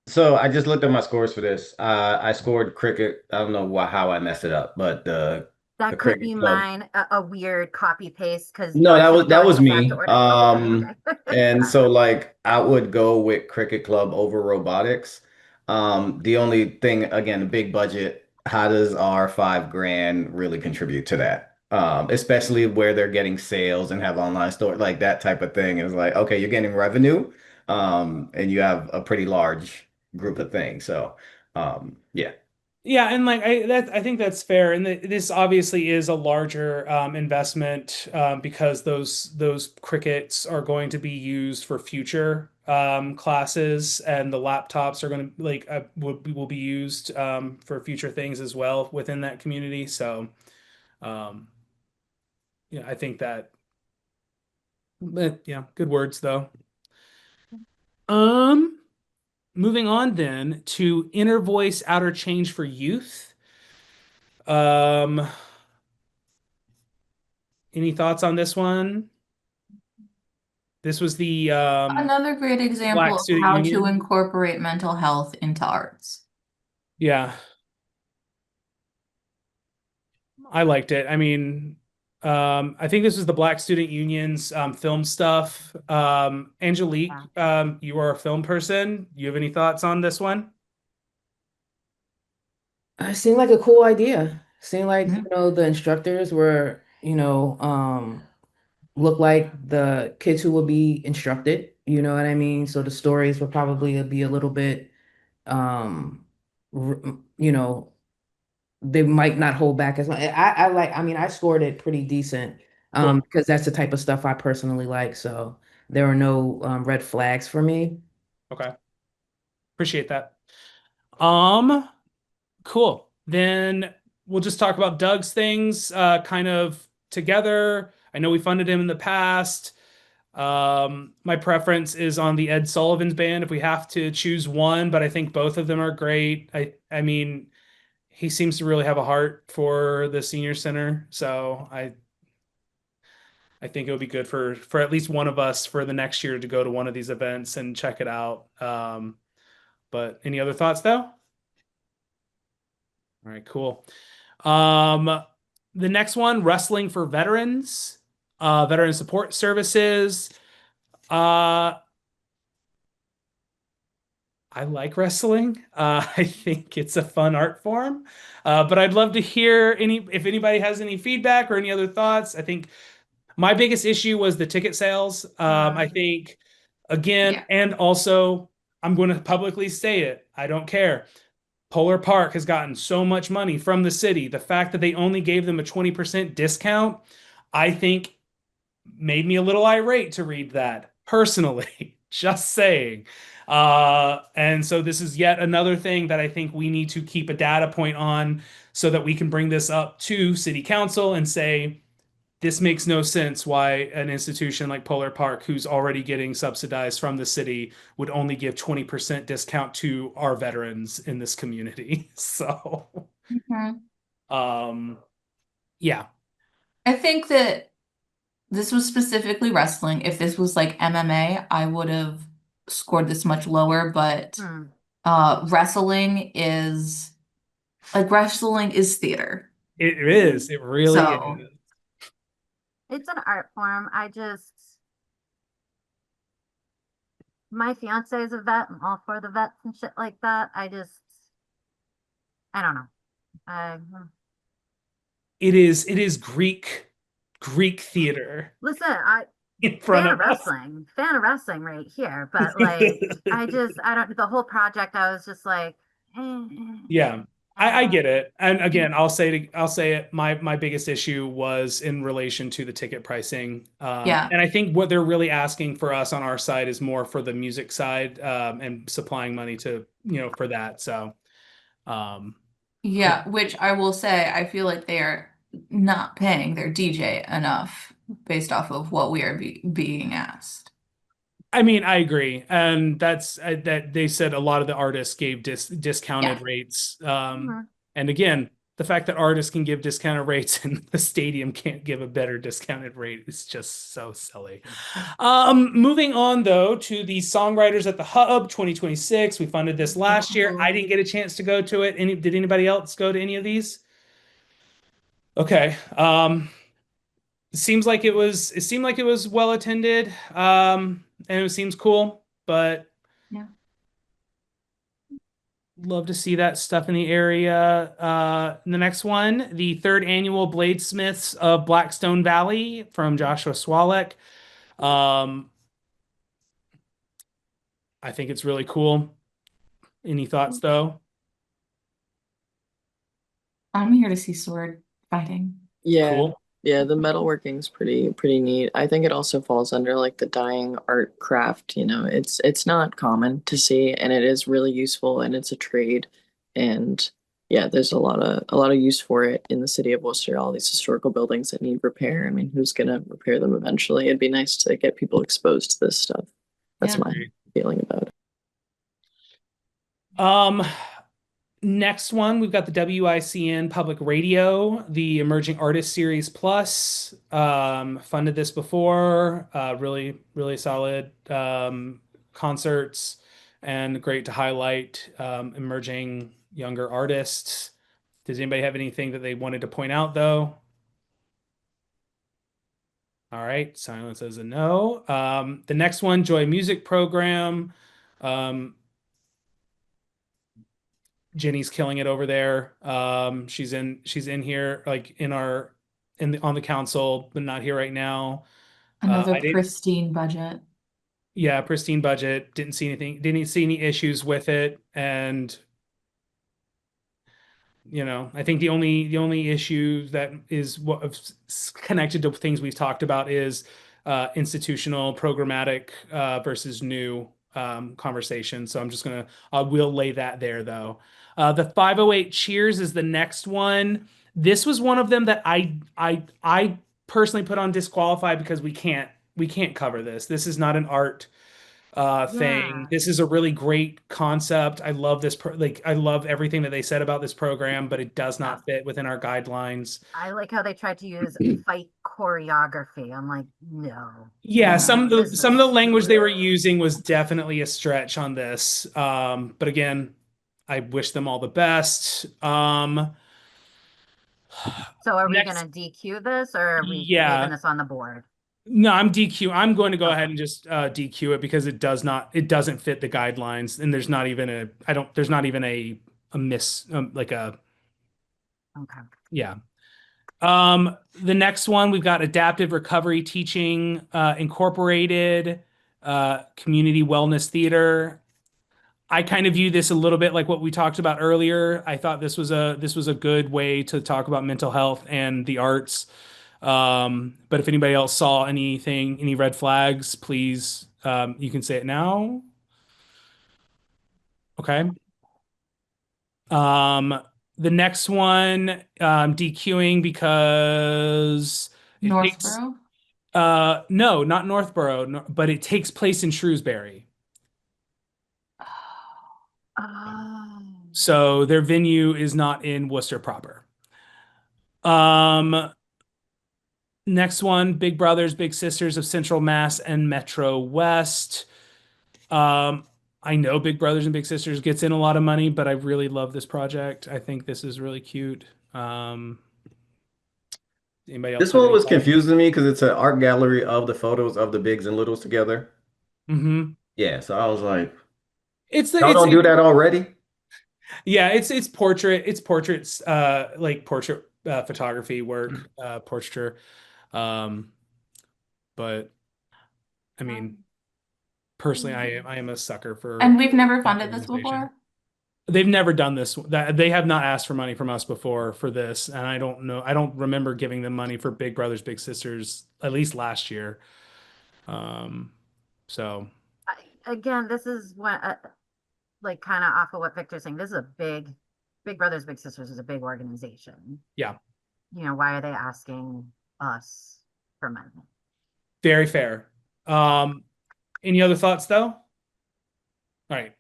So I just looked at my scores for this. I scored cricket. I don't know how I messed it up, but the That could cricket be club. mine, a weird copy paste because No, yours is that yours, was so you have to me. order yours. Okay. And so like I would go with Cricket Club over robotics. The only thing, again, big budget. How does our 5 grand really contribute to that? Especially where they're getting sales and have online store, like that type of thing. Is like, okay, you're getting revenue, and you have a pretty large group of things. So, yeah. Yeah, and like I think that's fair. And this obviously is a larger investment because those crickets are going to be used for future classes, and the laptops are going to will be used for future things as well within that community. So, um, yeah, I think that. But yeah, good words though. Um, Moving on then to inner voice outer change for youth. Um. Any thoughts on this one? This was the Another great Black example of Student how to Union. incorporate mental health into arts. Yeah, I liked it. I mean, I think this was the Black Student Union's film stuff. Angelique, you are a film person. You have any thoughts on this one? It seemed like a cool idea. Seemed like, Mhm. the instructors were, look like the kids who will be instructed, you know what I mean? So the stories would probably be a little bit, um, r- you know, they might not hold back as much. I mean, I scored it pretty decent, Cool. because that's the type of stuff I personally like. So there are no red flags for me. Okay. Appreciate that. Um, cool. Then we'll just talk about Doug's things kind of together. I know we funded him in the past. My preference is on the Ed Sullivan's band if we have to choose one, but I think both of them are great. I mean, he seems to really have a heart for the senior center, so I think it would be good for at least one of us for the next year to go to one of these events and check it out. But any other thoughts though? All right, cool. Um, the next one, wrestling for veterans, veteran support services. Uh, I like wrestling. I think it's a fun art form. But I'd love to hear if anybody has any feedback or any other thoughts. I think my biggest issue was the ticket sales. I think again, Yeah. and also I'm going to publicly say it. I don't care. Polar Park has gotten so much money from the city. The fact that they only gave them a 20% discount, I think made me a little irate to read that personally. Just saying. And so this is yet another thing that I think we need to keep a data point on so that we can bring this up to city council and say, this makes no sense why an institution like Polar Park, who's already getting subsidized from the city, would only give 20% discount to our veterans in this community. So, Mhm. um, yeah. I think that this was specifically wrestling. If this was like MMA, I would have scored this much lower, but Hmm. wrestling is theater. It is. It really So, is. It's an art form. My fiance is a vet. I'm all for the vets and shit like that. I don't know. I It is Greek theater. listen. in front of us. Fan of wrestling right here. But like, I don't, the whole project, I was just like, Yeah. I uh, get it. And again, I'll say it. My biggest issue was in relation to the ticket pricing. Yeah. And I think what they're really asking for us on our side is more for the music side, and supplying money to, for that. So, um, Yeah, which I will say, I feel like they are not paying their DJ enough based off of what we are being asked. I mean, I agree, and that they said a lot of the artists gave discounted Yeah. rates. mhm. And again, the fact that artists can give discounted rates and the stadium can't give a better discounted rate is just so silly. Moving on though to the Songwriters at the Hub 2026. We funded this last year. I didn't get a chance to go to it. Did anybody else go to any of these? Okay. It seemed like it was well attended. And it seems cool, but Yeah. love to see that stuff in the area. The next one, the third annual Bladesmiths of Blackstone Valley from Joshua Swalek. Um, I think it's really cool. Any thoughts though? I'm here to see sword fighting. Yeah, Cool. yeah, the metalworking's pretty neat. I think it also falls under like the dying art craft, you know. It's not common to see and it is really useful and it's a trade. And yeah, there's a lot of use for it in the city of Worcester, all these historical buildings that need repair. I mean, who's gonna repair them eventually? It'd be nice to get people exposed to this stuff. That's Yeah. my feeling about it. Um, Next one, we've got the WICN Public Radio, the Emerging Artist Series Plus. Funded this before. Really, really solid concerts and great to highlight emerging younger artists. Does anybody have anything that they wanted to point out though? All right, silence as a no. The next one, Joy Music Program. Um, Jenny's killing it over there. She's in here like on the council, but not here right now. Another I did pristine budget. Yeah, pristine budget. Didn't see any issues with it. And I think the only issue that is connected to things we've talked about is institutional programmatic versus new conversation. So I will lay that there though. The 508 Cheers is the next one. This was one of them that I personally put on disqualified because we can't cover this. This is not an art thing. Yeah. This is a really great concept. I love I love everything that they said about this program, but it does Yeah. not fit within our guidelines. I like how they tried to use fight choreography. I'm like, no, Yeah, some of no, the this some of the is. language they were using was definitely a stretch on this. But again, I wish them all the best. So are we Next, gonna DQ this or are we leaving yeah, this on the board? no, I'm DQ. I'm going to go Okay. ahead and just DQ it because it doesn't fit the guidelines, and there's not even a miss like a Okay. yeah. The next one, we've got Adaptive Recovery Teaching Incorporated, Community Wellness Theater. I kind of view this a little bit like what we talked about earlier. I thought this was a good way to talk about mental health and the arts. But if anybody else saw any red flags, please, you can say it now. Okay. Um, the next one, DQing because it takes Northborough. no, not Northborough, no, but it takes place in Shrewsbury. Oh. So their venue is not in Worcester proper. Um, Next one, Big Brothers, Big Sisters of Central Mass and Metro West. Um, I know Big Brothers and Big Sisters gets in a lot of money, but I really love this project. I think this is really cute. Anybody else This have one any was thoughts? confusing me because it's an art gallery of the photos of the bigs and littles together. Hmm. Yeah, so I was like, It's the y'all it's don't do it, that already? yeah, it's portraits, like portrait photography work, portraiture. Um, but I mean, personally, I am a sucker for And we've never funded this organization. before. They've never done this. That they have not asked for money from us before for this, and I don't know. I don't remember giving them money for Big Brothers Big Sisters at least last year. Um, so Again, this is what, like, kind of off of what Victor's saying. This is a Big Brothers Big Sisters is a big organization. yeah, Why are they asking us for money? very fair. Any other thoughts though? All right.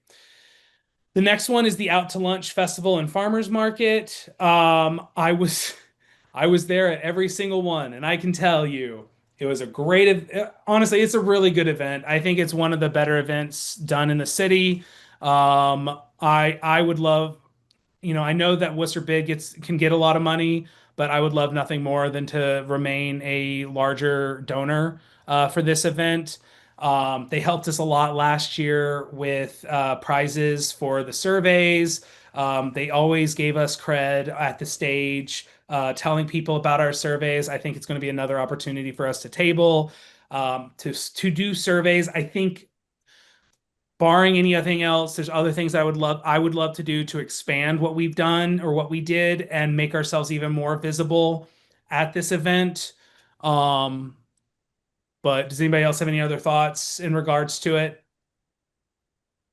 The next one is the Out to Lunch Festival and Farmers Market. I was there at every single one, and I can tell you it was a honestly, it's a really good event. I think it's one of the better events done in the city. I would love, I know that Worcester Big can get a lot of money, but I would love nothing more than to remain a larger donor for this event. They helped us a lot last year with prizes for the surveys. They always gave us cred at the stage, telling people about our surveys. I think it's going to be another opportunity for us to table, to do surveys. I think barring anything else, there's other things I would love to do to expand what we've done or what we did and make ourselves even more visible at this event. Um, but does anybody else have any other thoughts in regards to it?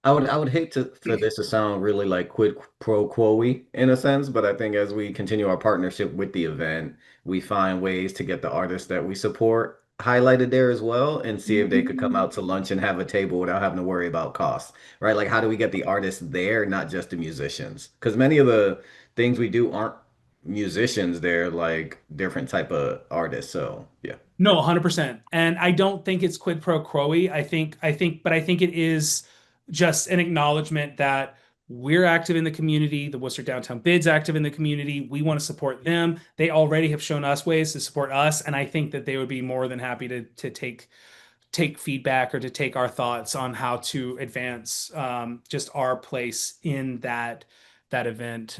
I would hate for this to sound really like quid pro quo-y in a sense, but I think as we continue our partnership with the event, we find ways to get the artists that we support highlighted there as well and see if they could come out to lunch and have a table without having to worry about costs, right? Like how do we get the artists there, not just the musicians? Because many of the things we do aren't musicians, they're like different type of artists. So yeah. No, 100%. And I don't think it's quid pro quo. But I think it is just an acknowledgement that we're active in the community. The Worcester Downtown Bid's active in the community. We want to support them. They already have shown us ways to support us, and I think that they would be more than happy to take feedback or to take our thoughts on how to advance just our place in that event.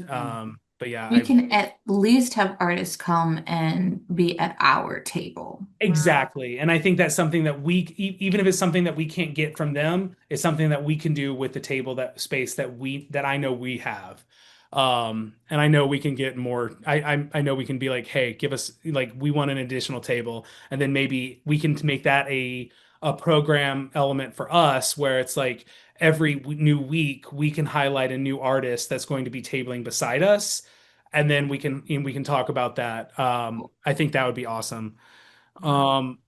But yeah, We can at least have artists come and be at our table. exactly. And I think that's something that even if it's something that we can't get from them, it's something that we can do with the table, that space that I know we have. And I know we can get more. I know we can be like, hey, give us, like, we want an additional table, and then maybe we can make that a program element for us where it's like every new week we can highlight a new artist that's going to be tabling beside us, and then we can talk about that. I think that would be awesome. Um,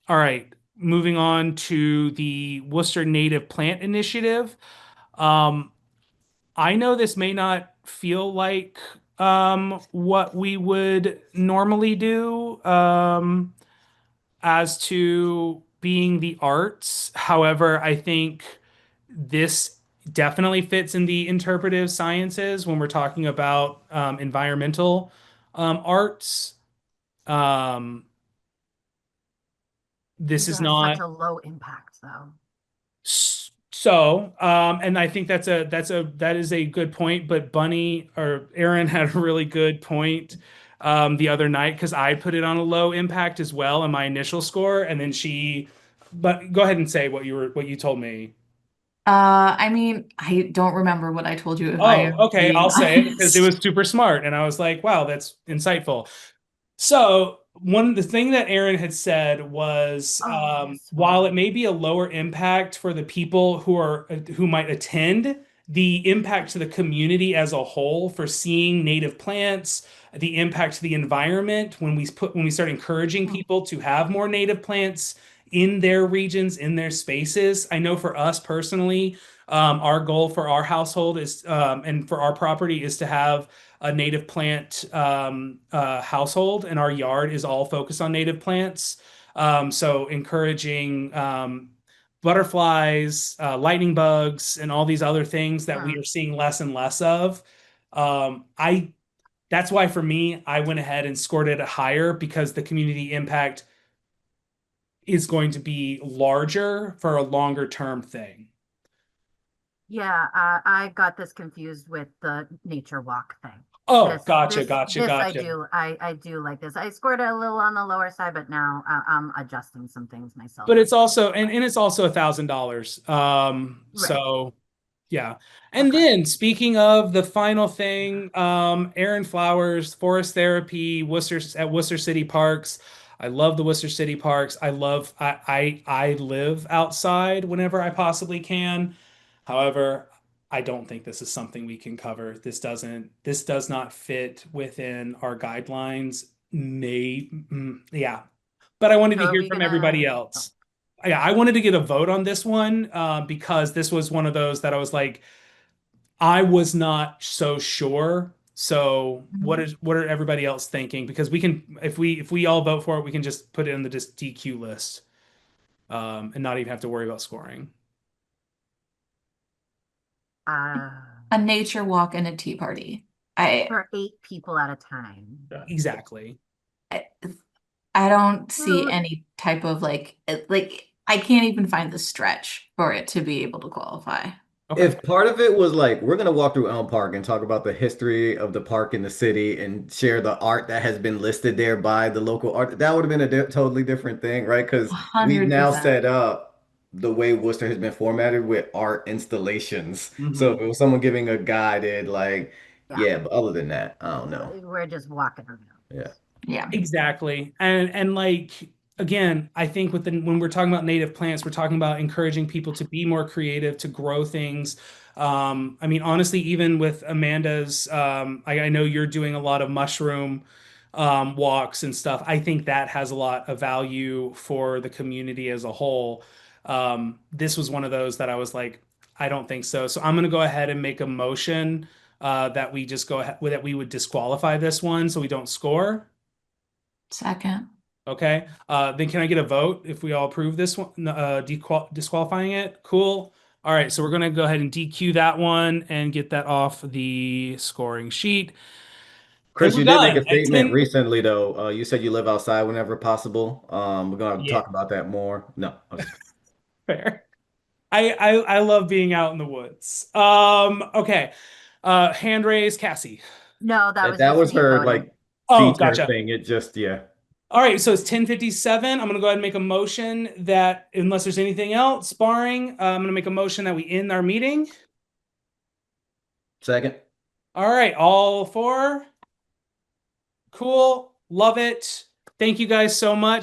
all right, moving on to the Worcester Native Plant Initiative. Um, I know this may not feel like what we would normally do as to being the arts. However, I think this definitely fits in the interpretive sciences when we're talking about environmental arts. Um, this These is are such not a low impact, though. so, and I think that is a good point. But Bunny or Aaron had a really good point the other night because I put it on a low impact as well in my initial score, and then she. But go ahead and say what you told me. I mean, I don't remember what I told you if I Oh, am okay, being I'll say it because it honest. was super smart, and I was like, wow, that's insightful. So the thing that Aaron had said was, Oh, this while it one. may be a lower impact for the people who might attend, the impact to the community as a whole for seeing native plants, the impact to the environment when we start encouraging Hmm. people to have more native plants in their regions, in their spaces. I know for us personally, our goal for our household is, and for our property is to have a native plant household, and our yard is all focused on native plants. So encouraging butterflies, lightning bugs, and all these other things that we Hmm. are seeing less and less of. I That's why for me, I went ahead and scored it higher because the community impact is going to be larger for a longer term thing. Yeah, I got this confused with the nature walk thing. Oh, This, gotcha, this, gotcha, this gotcha. I do like this. I scored it a little on the lower side, but now I'm adjusting some things myself. But it's also and it's also $1,000. Right. So yeah. And Okay. then speaking of the final thing, Aaron Flowers, Forest Therapy, Worcester at Worcester City Parks. I love the Worcester City Parks. I live outside whenever I possibly can. However, I don't think this is something we can cover. This does not fit within our guidelines. Yeah. But I wanted So to are hear we from gonna, everybody oh, else. Yeah, I wanted to get a vote on this one because this was one of those that I was like, I was not so sure. So what are everybody else thinking? Because we can if we all vote for it, we can just put it in the just DQ list and not even have to worry about scoring. uh, A nature walk and a tea party. I for 8 people at a time? Exactly. I, I don't see Food. any type of like I can't even find the stretch for it to be able to qualify. Okay. If part of it was like, we're gonna walk through Elm Park and talk about the history of the park in the city and share the art that has been listed there by the local art, that would have been a totally different thing, right? Because we've now 100%. set up the way Worcester has been formatted with art installations. So Mhm. if it was someone giving a guided, like, Yeah. yeah, but other than that, I don't know. We're just walking around. Yeah. Yeah. Exactly. And like again, I think when we're talking about native plants, we're talking about encouraging people to be more creative, to grow things. I mean, honestly, even with Amanda's, I know you're doing a lot of mushroom walks and stuff. I think that has a lot of value for the community as a whole. This was one of those that I was like, I don't think so. So I'm going to go ahead and make a motion that we just go ahead that we would disqualify this one so we don't score. Second. Okay. Then can I get a vote if we all approve this one, disqualifying it? Cool. All right. So we're going to go ahead and DQ that one and get that off the scoring sheet. And Chris, we're you did make done a at statement 10. recently, though. You said you live outside whenever possible. We're gonna Yeah, talk about that more. No, I'm just fair. I love being out in the woods. Okay. Hand raise, Cassie. No, that That was that just was me her voting. like Oh, feature gotcha. thing. It just yeah. All right, so it's 10:57. I'm gonna go ahead and make a motion that unless there's anything else, barring, I'm gonna make a motion that we end our meeting. Second. All right, all four. Cool. Love it. Thank you guys so much.